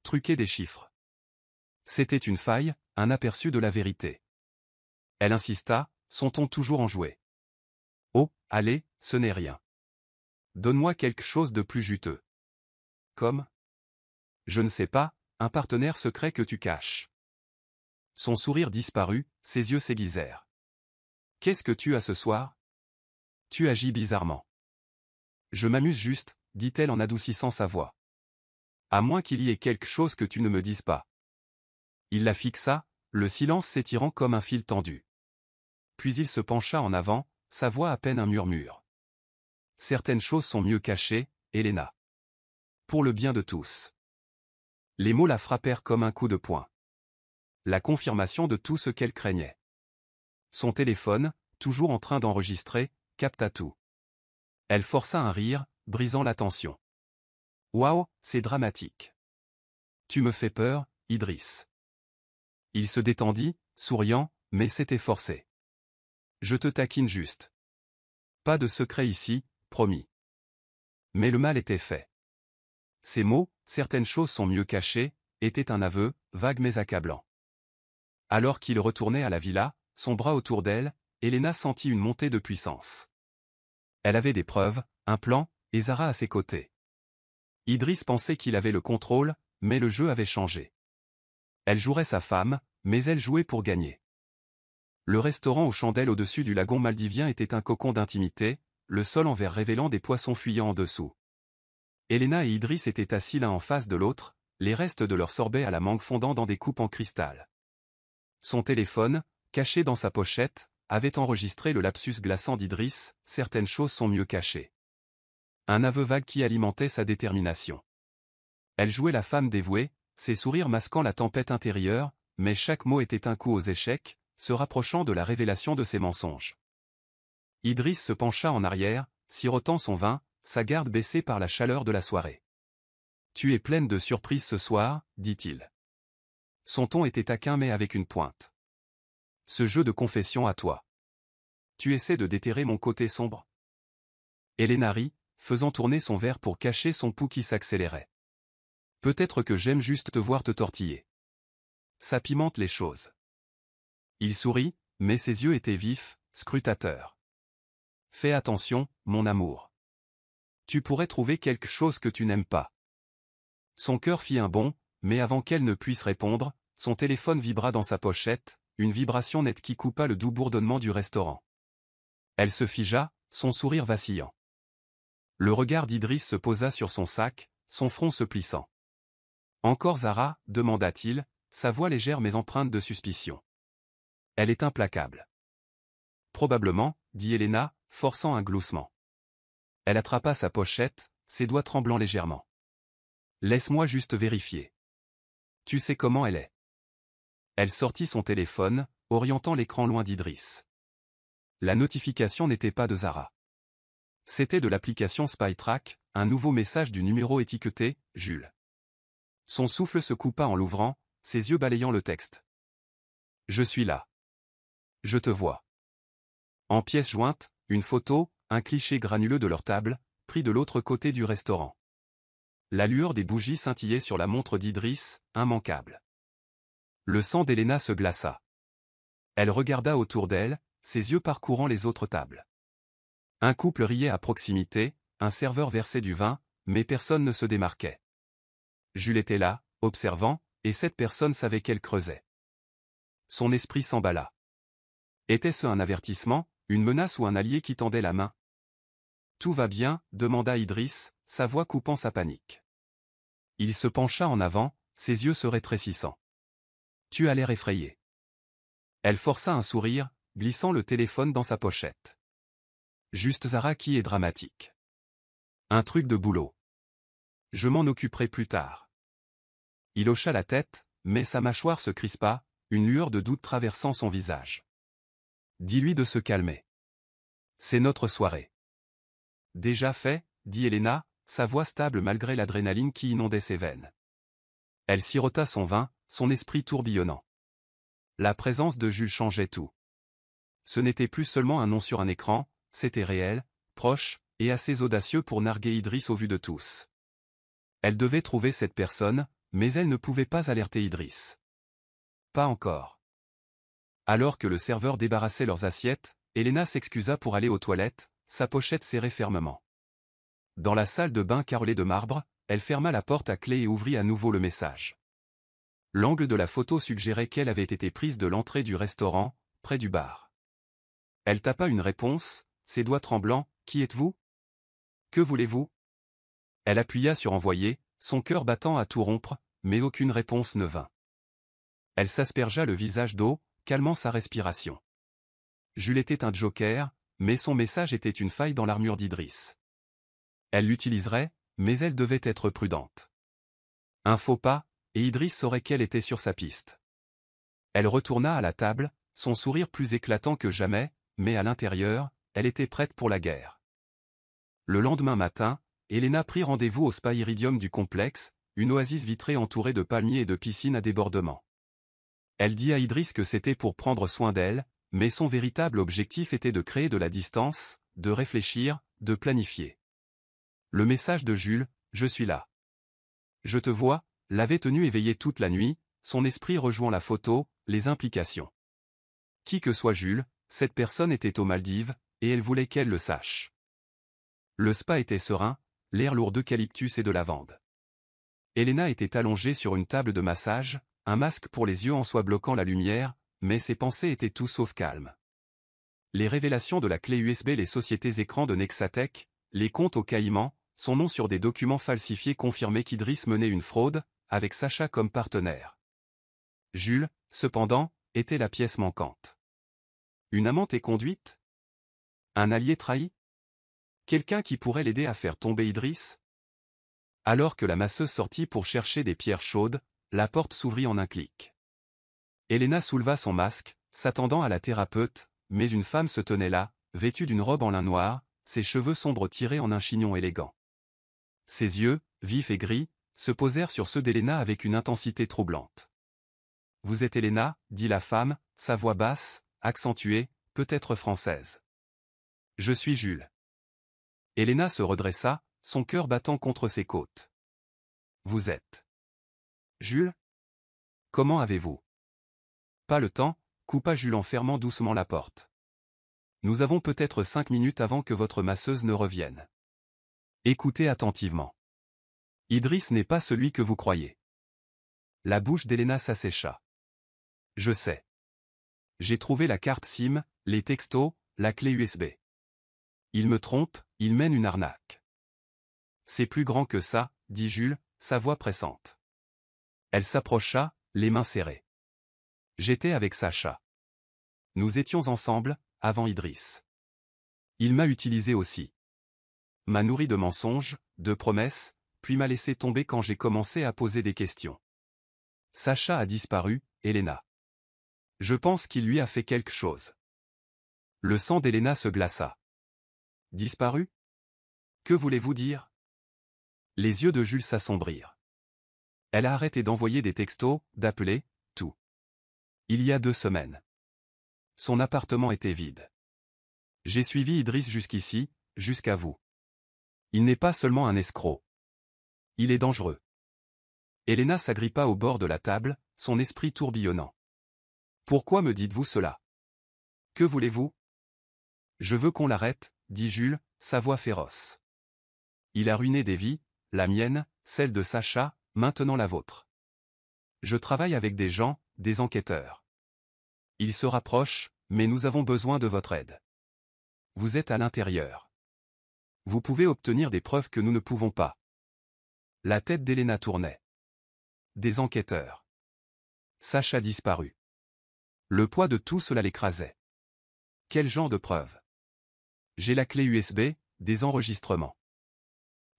Speaker 1: Truquer des chiffres. C'était une faille, un aperçu de la vérité. Elle insista, son ton toujours enjoué. Oh, allez, ce n'est rien. Donne-moi quelque chose de plus juteux. Comme? Je ne sais pas, un partenaire secret que tu caches. Son sourire disparut, ses yeux s'aiguisèrent. Qu'est-ce que tu as ce soir? Tu agis bizarrement. Je m'amuse juste, dit-elle en adoucissant sa voix. À moins qu'il y ait quelque chose que tu ne me dises pas. Il la fixa, le silence s'étirant comme un fil tendu. Puis il se pencha en avant, sa voix à peine un murmure. Certaines choses sont mieux cachées, Elena. Pour le bien de tous. Les mots la frappèrent comme un coup de poing. La confirmation de tout ce qu'elle craignait. Son téléphone, toujours en train d'enregistrer, capta tout. Elle força un rire, brisant la tension. Waouh, c'est dramatique. Tu me fais peur, Idriss. Il se détendit, souriant, mais c'était forcé. Je te taquine juste. Pas de secret ici, promis. Mais le mal était fait. Ces mots, certaines choses sont mieux cachées, étaient un aveu, vague mais accablant. Alors qu'il retournait à la villa, son bras autour d'elle, Elena sentit une montée de puissance. Elle avait des preuves, un plan, et Zara à ses côtés. Idriss pensait qu'il avait le contrôle, mais le jeu avait changé. Elle jouerait sa femme, mais elle jouait pour gagner. Le restaurant aux chandelles au-dessus du lagon maldivien était un cocon d'intimité, le sol en verre révélant des poissons fuyant en dessous. Elena et Idriss étaient assis l'un en face de l'autre, les restes de leur sorbet à la mangue fondant dans des coupes en cristal. Son téléphone, caché dans sa pochette, avait enregistré le lapsus glaçant d'Idriss, certaines choses sont mieux cachées. Un aveu vague qui alimentait sa détermination. Elle jouait la femme dévouée, ses sourires masquant la tempête intérieure, mais chaque mot était un coup aux échecs, se rapprochant de la révélation de ses mensonges. Idriss se pencha en arrière, sirotant son vin, sa garde baissée par la chaleur de la soirée. « Tu es pleine de surprises ce soir, dit-il. Son ton était taquin mais avec une pointe. Ce jeu de confession à toi. Tu essaies de déterrer mon côté sombre? Elena rit, faisant tourner son verre pour cacher son pouls qui s'accélérait. Peut-être que j'aime juste te voir te tortiller. Ça pimente les choses. Il sourit, mais ses yeux étaient vifs, scrutateurs. Fais attention, mon amour. Tu pourrais trouver quelque chose que tu n'aimes pas. Son cœur fit un bond, mais avant qu'elle ne puisse répondre, son téléphone vibra dans sa pochette, une vibration nette qui coupa le doux bourdonnement du restaurant. Elle se figea, son sourire vacillant. Le regard d'Idriss se posa sur son sac, son front se plissant. Encore Zara, demanda-t-il, sa voix légère mais empreinte de suspicion. Elle est implacable. Probablement, dit Elena, forçant un gloussement. Elle attrapa sa pochette, ses doigts tremblant légèrement. Laisse-moi juste vérifier. Tu sais comment elle est. Elle sortit son téléphone, orientant l'écran loin d'Idriss. La notification n'était pas de Zara. C'était de l'application SpyTrack, un nouveau message du numéro étiqueté, Jules. Son souffle se coupa en l'ouvrant, ses yeux balayant le texte. Je suis là. Je te vois. En pièces jointes, une photo, un cliché granuleux de leur table, pris de l'autre côté du restaurant. La lueur des bougies scintillait sur la montre d'Idriss, immanquable. Le sang d'Elena se glaça. Elle regarda autour d'elle, ses yeux parcourant les autres tables. Un couple riait à proximité, un serveur versait du vin, mais personne ne se démarquait. Jules était là, observant, et cette personne savait qu'elle creusait. Son esprit s'emballa. Était-ce un avertissement, une menace ou un allié qui tendait la main? Tout va bien, demanda Idriss, sa voix coupant sa panique. Il se pencha en avant, ses yeux se rétrécissant. Tu as l'air effrayé. Elle força un sourire, glissant le téléphone dans sa pochette. Juste Zara qui est dramatique. Un truc de boulot. Je m'en occuperai plus tard. Il hocha la tête, mais sa mâchoire se crispa, une lueur de doute traversant son visage. Dis-lui de se calmer. C'est notre soirée. Déjà fait, dit Elena, sa voix stable malgré l'adrénaline qui inondait ses veines. Elle sirota son vin, son esprit tourbillonnant. La présence de Jules changeait tout. Ce n'était plus seulement un nom sur un écran, c'était réel, proche, et assez audacieux pour narguer Idriss au vu de tous. Elle devait trouver cette personne, mais elle ne pouvait pas alerter Idriss. Pas encore. Alors que le serveur débarrassait leurs assiettes, Elena s'excusa pour aller aux toilettes, sa pochette serrée fermement. Dans la salle de bain carrelée de marbre, elle ferma la porte à clé et ouvrit à nouveau le message. L'angle de la photo suggérait qu'elle avait été prise de l'entrée du restaurant, près du bar. Elle tapa une réponse, ses doigts tremblants, « Qui êtes-vous ? Que voulez-vous » Elle appuya sur envoyer, son cœur battant à tout rompre, mais aucune réponse ne vint. Elle s'aspergea le visage d'eau, calmant sa respiration. Jules était un joker, mais son message était une faille dans l'armure d'Idriss. Elle l'utiliserait, mais elle devait être prudente. Un faux pas, et Idriss saurait qu'elle était sur sa piste. Elle retourna à la table, son sourire plus éclatant que jamais, mais à l'intérieur, elle était prête pour la guerre. Le lendemain matin, Elena prit rendez-vous au spa Iridium du complexe, une oasis vitrée entourée de palmiers et de piscines à débordement. Elle dit à Idriss que c'était pour prendre soin d'elle, mais son véritable objectif était de créer de la distance, de réfléchir, de planifier. Le message de Jules, « Je suis là. Je te vois », l'avait tenu éveillé toute la nuit, son esprit rejoint la photo, les implications. Qui que soit Jules, cette personne était aux Maldives, et elle voulait qu'elle le sache. Le spa était serein, l'air lourd d'eucalyptus et de lavande. Elena était allongée sur une table de massage, un masque pour les yeux en soie bloquant la lumière, mais ses pensées étaient tout sauf calmes. Les révélations de la clé USB, les sociétés écrans de Nexatech, les comptes au Caïman, son nom sur des documents falsifiés confirmaient qu'Idriss menait une fraude, avec Sacha comme partenaire. Jules, cependant, était la pièce manquante. Une amante éconduite ? Un allié trahi ? Quelqu'un qui pourrait l'aider à faire tomber Idriss ? Alors que la masseuse sortit pour chercher des pierres chaudes, la porte s'ouvrit en un clic. Elena souleva son masque, s'attendant à la thérapeute, mais une femme se tenait là, vêtue d'une robe en lin noir, ses cheveux sombres tirés en un chignon élégant. Ses yeux, vifs et gris, se posèrent sur ceux d'Elena avec une intensité troublante. « Vous êtes Elena » dit la femme, sa voix basse, accentuée, peut-être française. « Je suis Jules. » Elena se redressa, son cœur battant contre ses côtes. « Vous êtes Jules ? Comment avez-vous ? » Pas le temps, coupa Jules en fermant doucement la porte. Nous avons peut-être 5 minutes avant que votre masseuse ne revienne. Écoutez attentivement. Idriss n'est pas celui que vous croyez. La bouche d'Elena s'assécha. Je sais. J'ai trouvé la carte SIM, les textos, la clé USB. Il me trompe, il mène une arnaque. C'est plus grand que ça, dit Jules, sa voix pressante. Elle s'approcha, les mains serrées. J'étais avec Sacha. Nous étions ensemble, avant Idriss. Il m'a utilisé aussi. M'a nourri de mensonges, de promesses, puis m'a laissé tomber quand j'ai commencé à poser des questions. Sacha a disparu, Elena. Je pense qu'il lui a fait quelque chose. Le sang d'Elena se glaça. Disparu ? Que voulez-vous dire ? Les yeux de Jules s'assombrirent. Elle a arrêté d'envoyer des textos, d'appeler, tout. Il y a 2 semaines. Son appartement était vide. J'ai suivi Idriss jusqu'ici, jusqu'à vous. Il n'est pas seulement un escroc. Il est dangereux. Elena s'agrippa au bord de la table, son esprit tourbillonnant. Pourquoi me dites-vous cela ? Que voulez-vous ? Je veux qu'on l'arrête, dit Jules, sa voix féroce. Il a ruiné des vies, la mienne, celle de Sacha, maintenant la vôtre. Je travaille avec des gens, des enquêteurs. Ils se rapprochent, mais nous avons besoin de votre aide. Vous êtes à l'intérieur. Vous pouvez obtenir des preuves que nous ne pouvons pas. La tête d'Elena tournait. Des enquêteurs. Sacha disparut. Le poids de tout cela l'écrasait. Quel genre de preuves ? J'ai la clé USB, des enregistrements.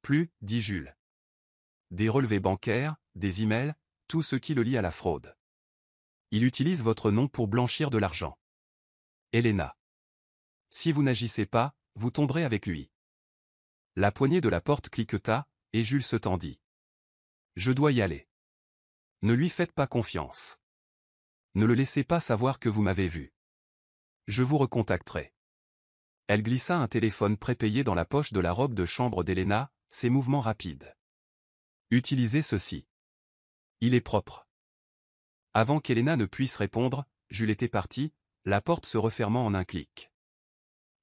Speaker 1: Plus, dit Jules. Des relevés bancaires, des emails, tout ce qui le lie à la fraude. Il utilise votre nom pour blanchir de l'argent. Elena. Si vous n'agissez pas, vous tomberez avec lui. La poignée de la porte cliqueta, et Jules se tendit. Je dois y aller. Ne lui faites pas confiance. Ne le laissez pas savoir que vous m'avez vu. Je vous recontacterai. Elle glissa un téléphone prépayé dans la poche de la robe de chambre d'Elena, ses mouvements rapides. Utilisez ceci. Il est propre. Avant qu'Elena ne puisse répondre, Jules était parti, la porte se refermant en un clic.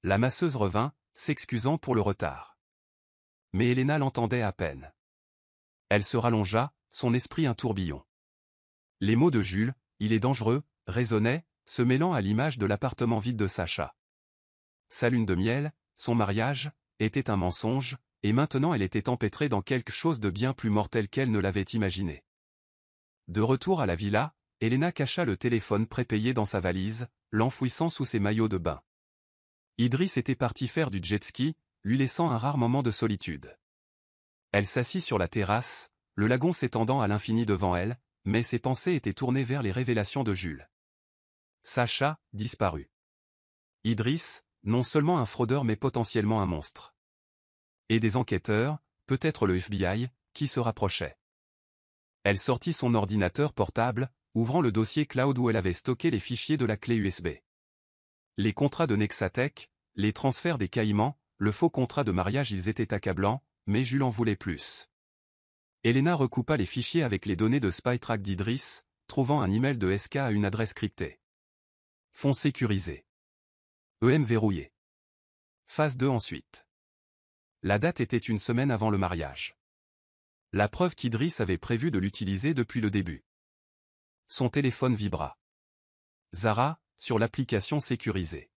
Speaker 1: La masseuse revint, s'excusant pour le retard. Mais Elena l'entendait à peine. Elle se rallongea, son esprit un tourbillon. Les mots de Jules, il est dangereux, résonnaient, se mêlant à l'image de l'appartement vide de Sacha. Sa lune de miel, son mariage, était un mensonge, et maintenant elle était empêtrée dans quelque chose de bien plus mortel qu'elle ne l'avait imaginé. De retour à la villa, Elena cacha le téléphone prépayé dans sa valise, l'enfouissant sous ses maillots de bain. Idriss était parti faire du jet-ski, lui laissant un rare moment de solitude. Elle s'assit sur la terrasse, le lagon s'étendant à l'infini devant elle, mais ses pensées étaient tournées vers les révélations de Jules. Sacha, disparu. Idriss, non seulement un fraudeur mais potentiellement un monstre. Et des enquêteurs, peut-être le FBI, qui se rapprochaient. Elle sortit son ordinateur portable, ouvrant le dossier cloud où elle avait stocké les fichiers de la clé USB. Les contrats de Nexatech, les transferts des Caïmans, le faux contrat de mariage, ils étaient accablants, mais Jules en voulait plus. Elena recoupa les fichiers avec les données de Spytrack d'Idriss, trouvant un email de SK à une adresse cryptée. Fonds sécurisé. EM verrouillé. Phase 2 ensuite. La date était une semaine avant le mariage. La preuve qu'Idriss avait prévu de l'utiliser depuis le début. Son téléphone vibra. Zara, sur l'application sécurisée.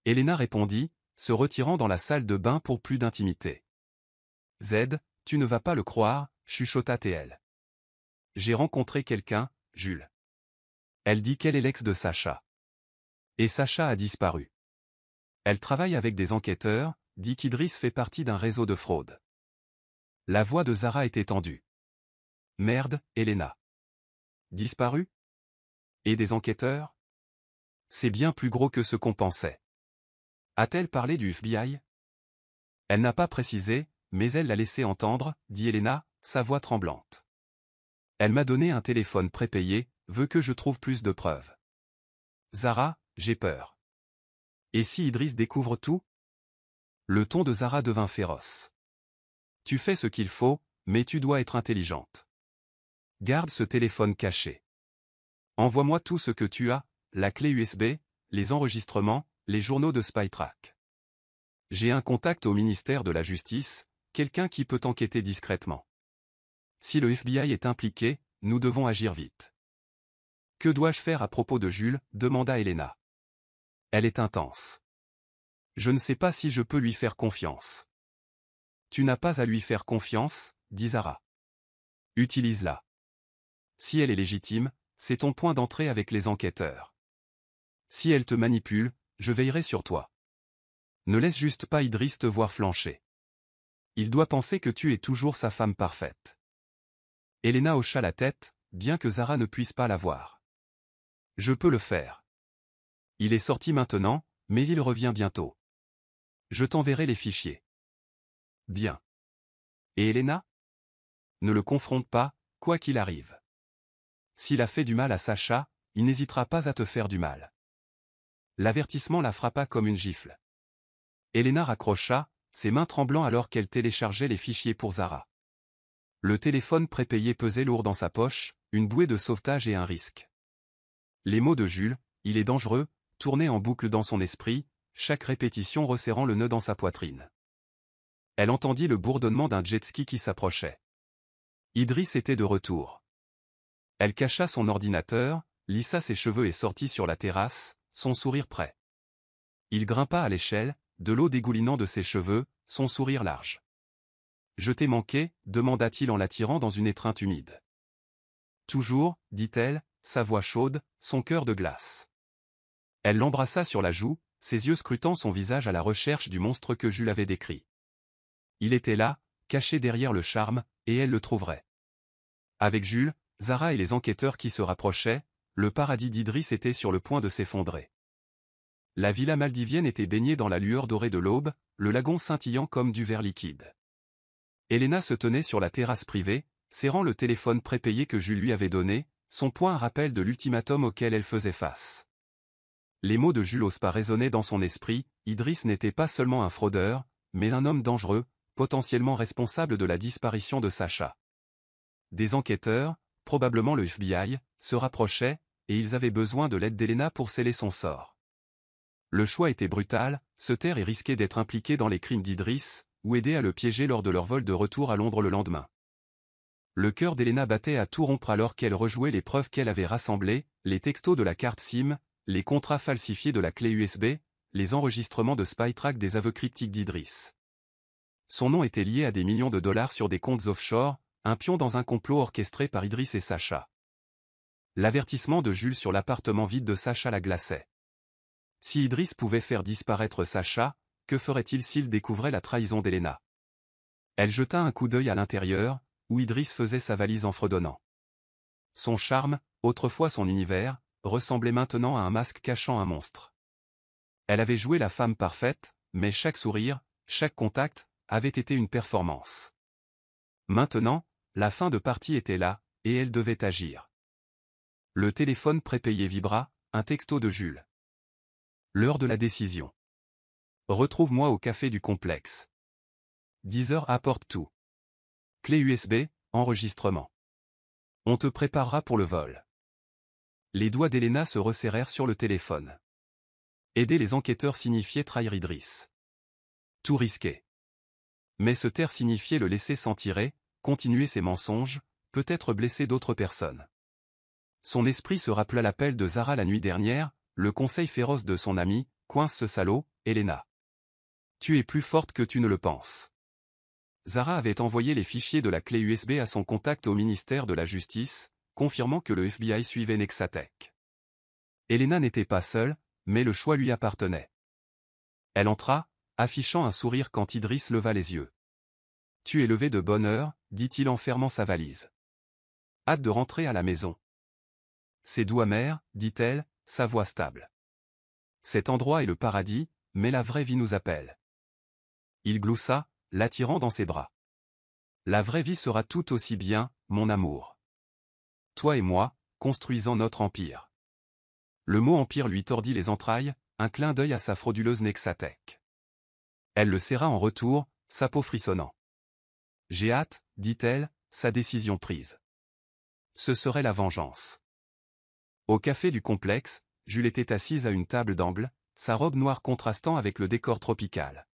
Speaker 1: Elena répondit, se retirant dans la salle de bain pour plus d'intimité. Z, tu ne vas pas le croire, chuchota TL. J'ai rencontré quelqu'un, Jules. Elle dit qu'elle est l'ex de Sacha. Et Sacha a disparu. Elle travaille avec des enquêteurs, dit qu'Idriss fait partie d'un réseau de fraude. La voix de Zara était tendue. Merde, Elena. Disparu? Et des enquêteurs? C'est bien plus gros que ce qu'on pensait. A-t-elle parlé du FBI? Elle n'a pas précisé, mais elle l'a laissé entendre, dit Elena, sa voix tremblante. Elle m'a donné un téléphone prépayé, veut que je trouve plus de preuves. Zara, j'ai peur. Et si Idriss découvre tout? Le ton de Zara devint féroce. Tu fais ce qu'il faut, mais tu dois être intelligente. Garde ce téléphone caché. Envoie-moi tout ce que tu as, la clé USB, les enregistrements, les journaux de Spytrack. J'ai un contact au ministère de la Justice, quelqu'un qui peut enquêter discrètement. Si le FBI est impliqué, nous devons agir vite. Que dois-je faire à propos de Jules? Demanda Elena. Elle est intense. Je ne sais pas si je peux lui faire confiance. Tu n'as pas à lui faire confiance, dit Zara. Utilise-la. Si elle est légitime, c'est ton point d'entrée avec les enquêteurs. Si elle te manipule, je veillerai sur toi. Ne laisse juste pas Idriss te voir flancher. Il doit penser que tu es toujours sa femme parfaite. Elena hocha la tête, bien que Zara ne puisse pas la voir. Je peux le faire. Il est sorti maintenant, mais il revient bientôt. Je t'enverrai les fichiers. Bien. Et Elena? Ne le confronte pas, quoi qu'il arrive. S'il a fait du mal à Sacha, il n'hésitera pas à te faire du mal. L'avertissement la frappa comme une gifle. Elena raccrocha, ses mains tremblant alors qu'elle téléchargeait les fichiers pour Zara. Le téléphone prépayé pesait lourd dans sa poche, une bouée de sauvetage et un risque. Les mots de Jules, il est dangereux, tournaient en boucle dans son esprit, chaque répétition resserrant le nœud dans sa poitrine. Elle entendit le bourdonnement d'un jet-ski qui s'approchait. Idriss était de retour. Elle cacha son ordinateur, lissa ses cheveux et sortit sur la terrasse, son sourire prêt. Il grimpa à l'échelle, de l'eau dégoulinant de ses cheveux, son sourire large. « Je t'ai manqué » demanda-t-il en l'attirant dans une étreinte humide. « Toujours » dit-elle, sa voix chaude, son cœur de glace. Elle l'embrassa sur la joue, ses yeux scrutant son visage à la recherche du monstre que Jules avait décrit. Il était là, caché derrière le charme, et elle le trouverait. Avec Jules, Zara et les enquêteurs qui se rapprochaient, le paradis d'Idriss était sur le point de s'effondrer. La villa maldivienne était baignée dans la lueur dorée de l'aube, le lagon scintillant comme du verre liquide. Elena se tenait sur la terrasse privée, serrant le téléphone prépayé que Jules lui avait donné, son poing un rappel de l'ultimatum auquel elle faisait face. Les mots de Jules Ospa résonnaient dans son esprit, Idriss n'était pas seulement un fraudeur, mais un homme dangereux, potentiellement responsable de la disparition de Sacha. Des enquêteurs, probablement le FBI, se rapprochaient, et ils avaient besoin de l'aide d'Elena pour sceller son sort. Le choix était brutal, se taire et risquer d'être impliqué dans les crimes d'Idriss, ou aider à le piéger lors de leur vol de retour à Londres le lendemain. Le cœur d'Elena battait à tout rompre alors qu'elle rejouait les preuves qu'elle avait rassemblées, les textos de la carte SIM, les contrats falsifiés de la clé USB, les enregistrements de Spytrack des aveux cryptiques d'Idriss. Son nom était lié à des millions de dollars sur des comptes offshore, un pion dans un complot orchestré par Idriss et Sacha. L'avertissement de Jules sur l'appartement vide de Sacha la glaçait. Si Idriss pouvait faire disparaître Sacha, que ferait-il s'il découvrait la trahison d'Elena? Elle jeta un coup d'œil à l'intérieur, où Idriss faisait sa valise en fredonnant. Son charme, autrefois son univers, ressemblait maintenant à un masque cachant un monstre. Elle avait joué la femme parfaite, mais chaque sourire, chaque contact, avait été une performance. Maintenant, la fin de partie était là, et elle devait agir. Le téléphone prépayé vibra, un texto de Jules. L'heure de la décision. Retrouve-moi au café du complexe. 10h apporte tout. Clé USB, enregistrement. On te préparera pour le vol. Les doigts d'Elena se resserrèrent sur le téléphone. Aider les enquêteurs signifiait trahir Idriss. Tout risquer. Mais se taire signifiait le laisser s'en tirer, continuer ses mensonges, peut-être blesser d'autres personnes. Son esprit se rappela l'appel de Zara la nuit dernière, le conseil féroce de son ami, coince ce salaud, Elena. Tu es plus forte que tu ne le penses. Zara avait envoyé les fichiers de la clé USB à son contact au ministère de la Justice, confirmant que le FBI suivait Nexatech. Elena n'était pas seule, mais le choix lui appartenait. Elle entra, affichant un sourire quand Idriss leva les yeux. « Tu es levé de bonne heure, dit-il en fermant sa valise. Hâte de rentrer à la maison. C'est doux amer, dit-elle, sa voix stable. Cet endroit est le paradis, mais la vraie vie nous appelle. Il gloussa, l'attirant dans ses bras. La vraie vie sera tout aussi bien, mon amour. Toi et moi, construisant notre empire. Le mot empire lui tordit les entrailles, un clin d'œil à sa frauduleuse Nexatech. Elle le serra en retour, sa peau frissonnant. J'ai hâte, dit-elle, sa décision prise. Ce serait la vengeance. Au café du complexe, Jules était assise à une table d'angle, sa robe noire contrastant avec le décor tropical.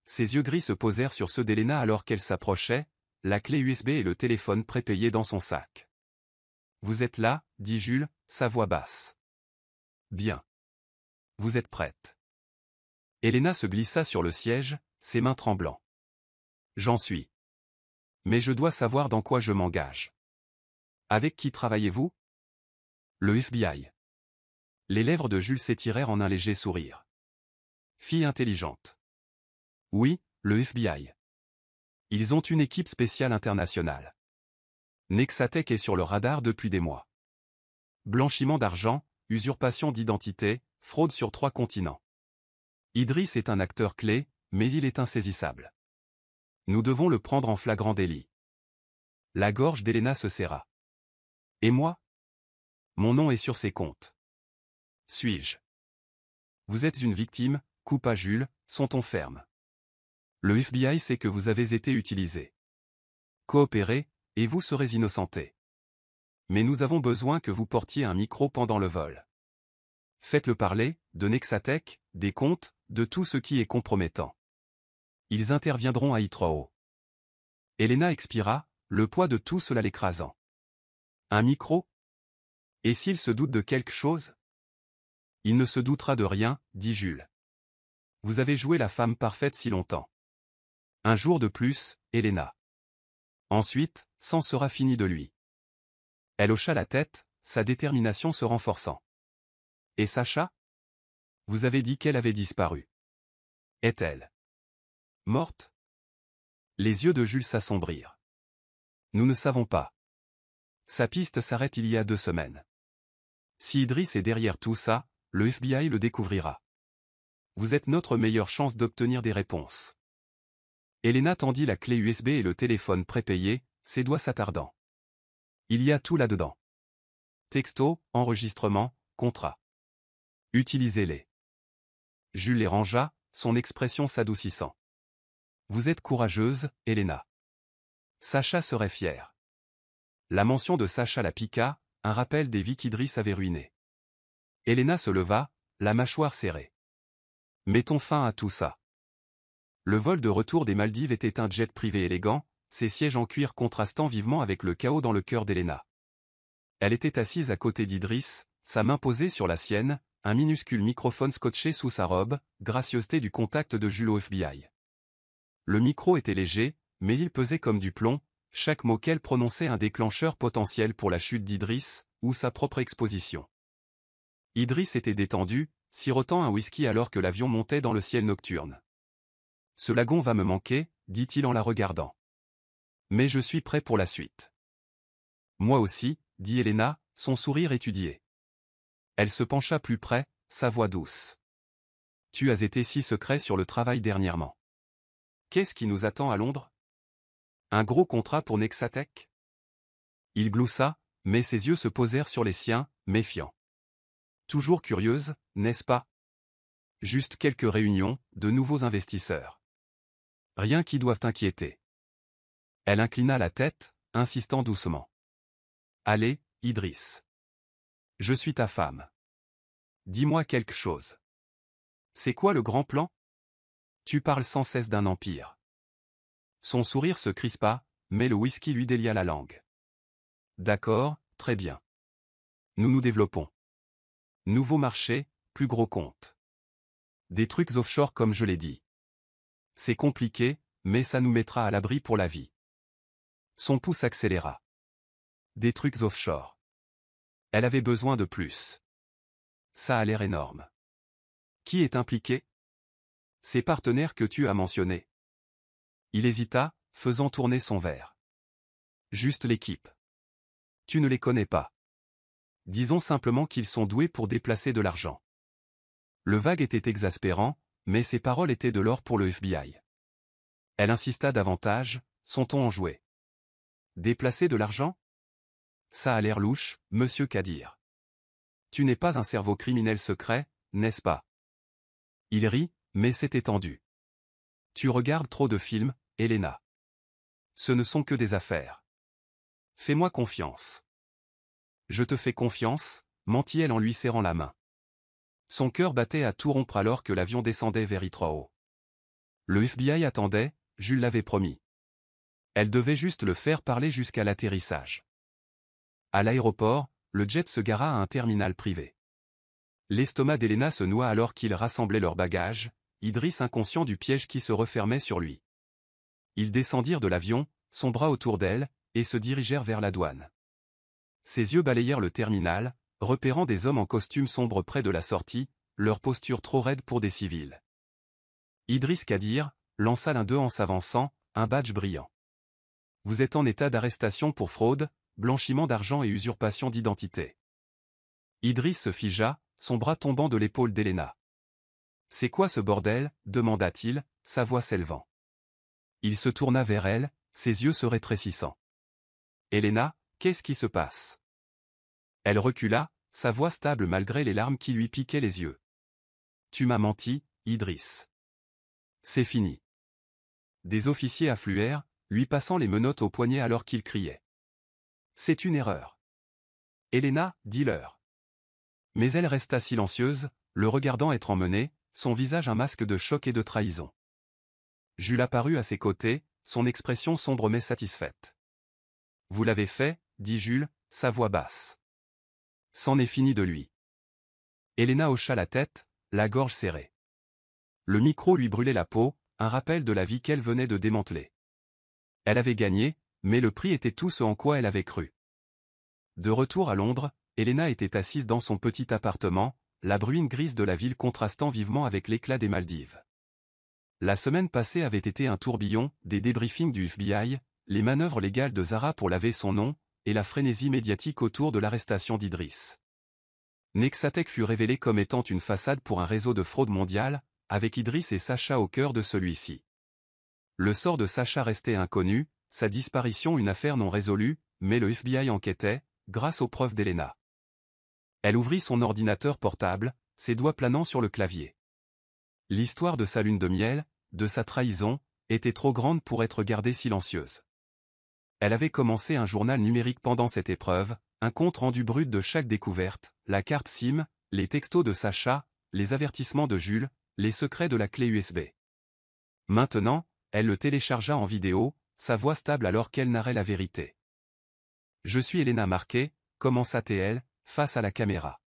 Speaker 1: Ses yeux gris se posèrent sur ceux d'Elena alors qu'elle s'approchait, la clé USB et le téléphone prépayé dans son sac. Vous êtes là, dit Jules, sa voix basse. Bien. Vous êtes prête. Elena se glissa sur le siège, ses mains tremblant. J'en suis. Mais je dois savoir dans quoi je m'engage. Avec qui travaillez-vous? Le FBI. Les lèvres de Jules s'étirèrent en un léger sourire. Fille intelligente. Oui, le FBI. Ils ont une équipe spéciale internationale. Nexatech est sur le radar depuis des mois. Blanchiment d'argent, usurpation d'identité, fraude sur 3 continents. Idriss est un acteur clé, mais il est insaisissable. Nous devons le prendre en flagrant délit. La gorge d'Elena se serra. Et moi? Mon nom est sur ses comptes. Suis-je? Vous êtes une victime, coupa Jules, son ton ferme. Le FBI sait que vous avez été utilisé. Coopérez, et vous serez innocenté. Mais nous avons besoin que vous portiez un micro pendant le vol. Faites-le parler, de Nexatech, des comptes, de tout ce qui est compromettant. Ils interviendront à Heathrow. Elena expira, le poids de tout cela l'écrasant. Un micro? Et s'il se doute de quelque chose? Il ne se doutera de rien, dit Jules. Vous avez joué la femme parfaite si longtemps. Un jour de plus, Elena. Ensuite, c'en sera fini de lui. Elle hocha la tête, sa détermination se renforçant. Et Sacha? Vous avez dit qu'elle avait disparu. Est-elle morte? Les yeux de Jules s'assombrirent. Nous ne savons pas. Sa piste s'arrête il y a 2 semaines. Si Idriss est derrière tout ça, le FBI le découvrira. Vous êtes notre meilleure chance d'obtenir des réponses. Elena tendit la clé USB et le téléphone prépayé, ses doigts s'attardant. Il y a tout là-dedans. Texto, enregistrement, contrat. Utilisez-les. Jules les rangea, son expression s'adoucissant. Vous êtes courageuse, Elena. Sacha serait fier. La mention de Sacha la piqua, un rappel des vies qu'Idriss avait ruinées. Elena se leva, la mâchoire serrée. Mettons fin à tout ça. Le vol de retour des Maldives était un jet privé élégant, ses sièges en cuir contrastant vivement avec le chaos dans le cœur d'Elena. Elle était assise à côté d'Idriss, sa main posée sur la sienne, un minuscule microphone scotché sous sa robe, gracieuseté du contact de Jules au FBI. Le micro était léger, mais il pesait comme du plomb, chaque mot qu'elle prononçait un déclencheur potentiel pour la chute d'Idriss, ou sa propre exposition. Idriss était détendu, sirotant un whisky alors que l'avion montait dans le ciel nocturne. « Ce lagon va me manquer, dit-il en la regardant. Mais je suis prêt pour la suite. Moi aussi, dit Elena, son sourire étudié. Elle se pencha plus près, sa voix douce. Tu as été si secret sur le travail dernièrement. Qu'est-ce qui nous attend à Londres? Un gros contrat pour Nexatech? Il gloussa, mais ses yeux se posèrent sur les siens, méfiants. Toujours curieuse, n'est-ce pas? Juste quelques réunions, de nouveaux investisseurs. Rien qui doive t'inquiéter. Elle inclina la tête, insistant doucement. Allez, Idriss. Je suis ta femme. Dis-moi quelque chose. C'est quoi le grand plan? Tu parles sans cesse d'un empire. Son sourire se crispa, mais le whisky lui délia la langue. D'accord, très bien. Nous nous développons. Nouveau marché, plus gros compte. Des trucs offshore comme je l'ai dit. C'est compliqué, mais ça nous mettra à l'abri pour la vie. Son pouce accéléra. Des trucs offshore. Elle avait besoin de plus. Ça a l'air énorme. Qui est impliqué? Ces partenaires que tu as mentionnés. Il hésita, faisant tourner son verre. Juste l'équipe. Tu ne les connais pas. Disons simplement qu'ils sont doués pour déplacer de l'argent. Le vague était exaspérant, mais ses paroles étaient de l'or pour le FBI. Elle insista davantage, son ton enjoué. Déplacer de l'argent? Ça a l'air louche, monsieur Kadir. Tu n'es pas un cerveau criminel secret, n'est-ce pas? Il rit, mais s'est étendu. Tu regardes trop de films, Elena. Ce ne sont que des affaires. Fais-moi confiance. Je te fais confiance, mentit-elle en lui serrant la main. Son cœur battait à tout rompre alors que l'avion descendait vers Heathrow. Le FBI attendait, Jules l'avait promis. Elle devait juste le faire parler jusqu'à l'atterrissage. À l'aéroport, le jet se gara à un terminal privé. L'estomac d'Elena se noua alors qu'ils rassemblaient leurs bagages, Idriss inconscient du piège qui se refermait sur lui. Ils descendirent de l'avion, son bras autour d'elle, et se dirigèrent vers la douane. Ses yeux balayèrent le terminal, repérant des hommes en costume sombre près de la sortie, leur posture trop raide pour des civils. Idriss Kadir lança l'un d'eux en s'avançant, un badge brillant. Vous êtes en état d'arrestation pour fraude, blanchiment d'argent et usurpation d'identité. Idriss se figea, son bras tombant de l'épaule d'Elena. C'est quoi ce bordel? Demanda-t-il, sa voix s'élevant. Il se tourna vers elle, ses yeux se rétrécissant. Elena, qu'est-ce qui se passe? Elle recula, sa voix stable malgré les larmes qui lui piquaient les yeux. Tu m'as menti, Idriss. C'est fini. Des officiers affluèrent, lui passant les menottes au poignet alors qu'il criait. C'est une erreur. Elena, dis-leur. Mais elle resta silencieuse, le regardant être emmené, son visage un masque de choc et de trahison. Jules apparut à ses côtés, son expression sombre mais satisfaite. Vous l'avez fait, dit Jules, sa voix basse. C'en est fini de lui. Elena hocha la tête, la gorge serrée. Le micro lui brûlait la peau, un rappel de la vie qu'elle venait de démanteler. Elle avait gagné, mais le prix était tout ce en quoi elle avait cru. De retour à Londres, Elena était assise dans son petit appartement, la bruine grise de la ville contrastant vivement avec l'éclat des Maldives. La semaine passée avait été un tourbillon, des débriefings du FBI, les manœuvres légales de Zara pour laver son nom, et la frénésie médiatique autour de l'arrestation d'Idriss. Nexatech fut révélé comme étant une façade pour un réseau de fraude mondiale, avec Idriss et Sacha au cœur de celui-ci. Le sort de Sacha restait inconnu, sa disparition une affaire non résolue, mais le FBI enquêtait, grâce aux preuves d'Elena. Elle ouvrit son ordinateur portable, ses doigts planant sur le clavier. L'histoire de sa lune de miel, de sa trahison, était trop grande pour être gardée silencieuse. Elle avait commencé un journal numérique pendant cette épreuve, un compte rendu brut de chaque découverte, la carte SIM, les textos de Sacha, les avertissements de Jules, les secrets de la clé USB. Maintenant, elle le téléchargea en vidéo, sa voix stable alors qu'elle narrait la vérité. « Je suis Elena Marquet », commença-t-elle, face à la caméra.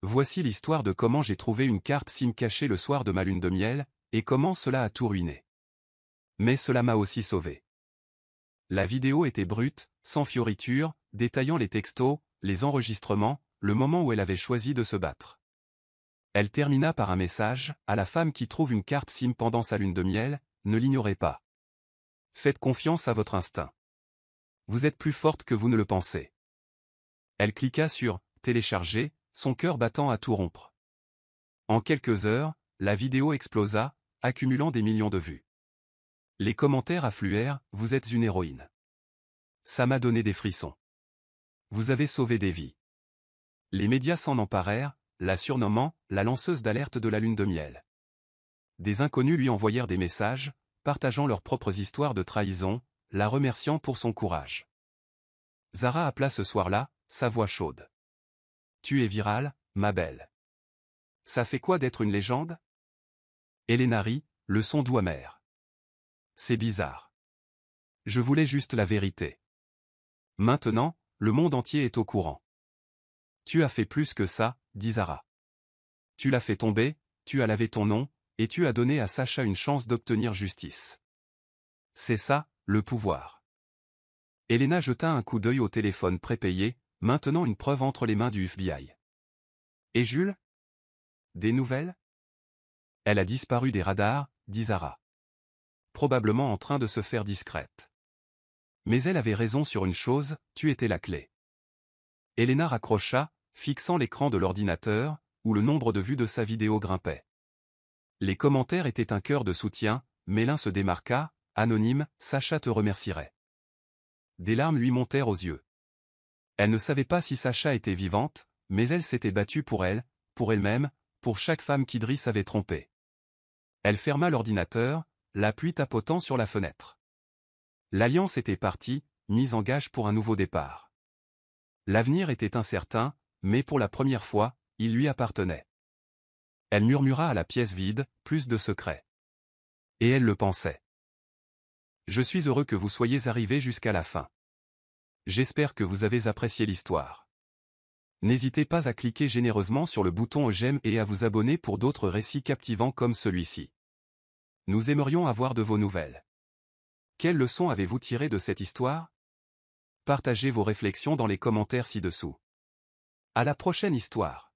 Speaker 1: Voici l'histoire de comment j'ai trouvé une carte SIM cachée le soir de ma lune de miel, et comment cela a tout ruiné. Mais cela m'a aussi sauvé. La vidéo était brute, sans fioriture, détaillant les textos, les enregistrements, le moment où elle avait choisi de se battre. Elle termina par un message, à la femme qui trouve une carte SIM pendant sa lune de miel, ne l'ignorez pas. Faites confiance à votre instinct. Vous êtes plus forte que vous ne le pensez. Elle cliqua sur « Télécharger », son cœur battant à tout rompre. En quelques heures, la vidéo explosa, accumulant des millions de vues. Les commentaires affluèrent, « Vous êtes une héroïne. Ça m'a donné des frissons. Vous avez sauvé des vies. » Les médias s'en emparèrent, la surnommant « la lanceuse d'alerte de la lune de miel ». Des inconnus lui envoyèrent des messages, partageant leurs propres histoires de trahison, la remerciant pour son courage. Zara appela ce soir-là, sa voix chaude. « Tu es virale, ma belle. Ça fait quoi d'être une légende ?» Elena rit, le son doux amer. « C'est bizarre. Je voulais juste la vérité. Maintenant, le monde entier est au courant. » « Tu as fait plus que ça, » dit Zara. « Tu l'as fait tomber, tu as lavé ton nom, et tu as donné à Sacha une chance d'obtenir justice. C'est ça, le pouvoir. » Elena jeta un coup d'œil au téléphone prépayé, maintenant une preuve entre les mains du FBI. « Et Jules ? Des nouvelles ? » « Elle a disparu des radars, » dit Zara. « Probablement en train de se faire discrète. Mais elle avait raison sur une chose, tu étais la clé. » Elena raccrocha, fixant l'écran de l'ordinateur, où le nombre de vues de sa vidéo grimpait. Les commentaires étaient un cœur de soutien, mais l'un se démarqua, anonyme, « Sacha te remercierait. » Des larmes lui montèrent aux yeux. Elle ne savait pas si Sacha était vivante, mais elle s'était battue pour elle-même, pour chaque femme qu'Idriss avait trompée. Elle ferma l'ordinateur, la pluie tapotant sur la fenêtre. L'alliance était partie, mise en gage pour un nouveau départ. L'avenir était incertain, mais pour la première fois, il lui appartenait. Elle murmura à la pièce vide, plus de secrets. Et elle le pensait. Je suis heureux que vous soyez arrivés jusqu'à la fin. J'espère que vous avez apprécié l'histoire. N'hésitez pas à cliquer généreusement sur le bouton j'aime et à vous abonner pour d'autres récits captivants comme celui-ci. Nous aimerions avoir de vos nouvelles. Quelles leçons avez-vous tirées de cette histoire? Partagez vos réflexions dans les commentaires ci-dessous. À la prochaine histoire.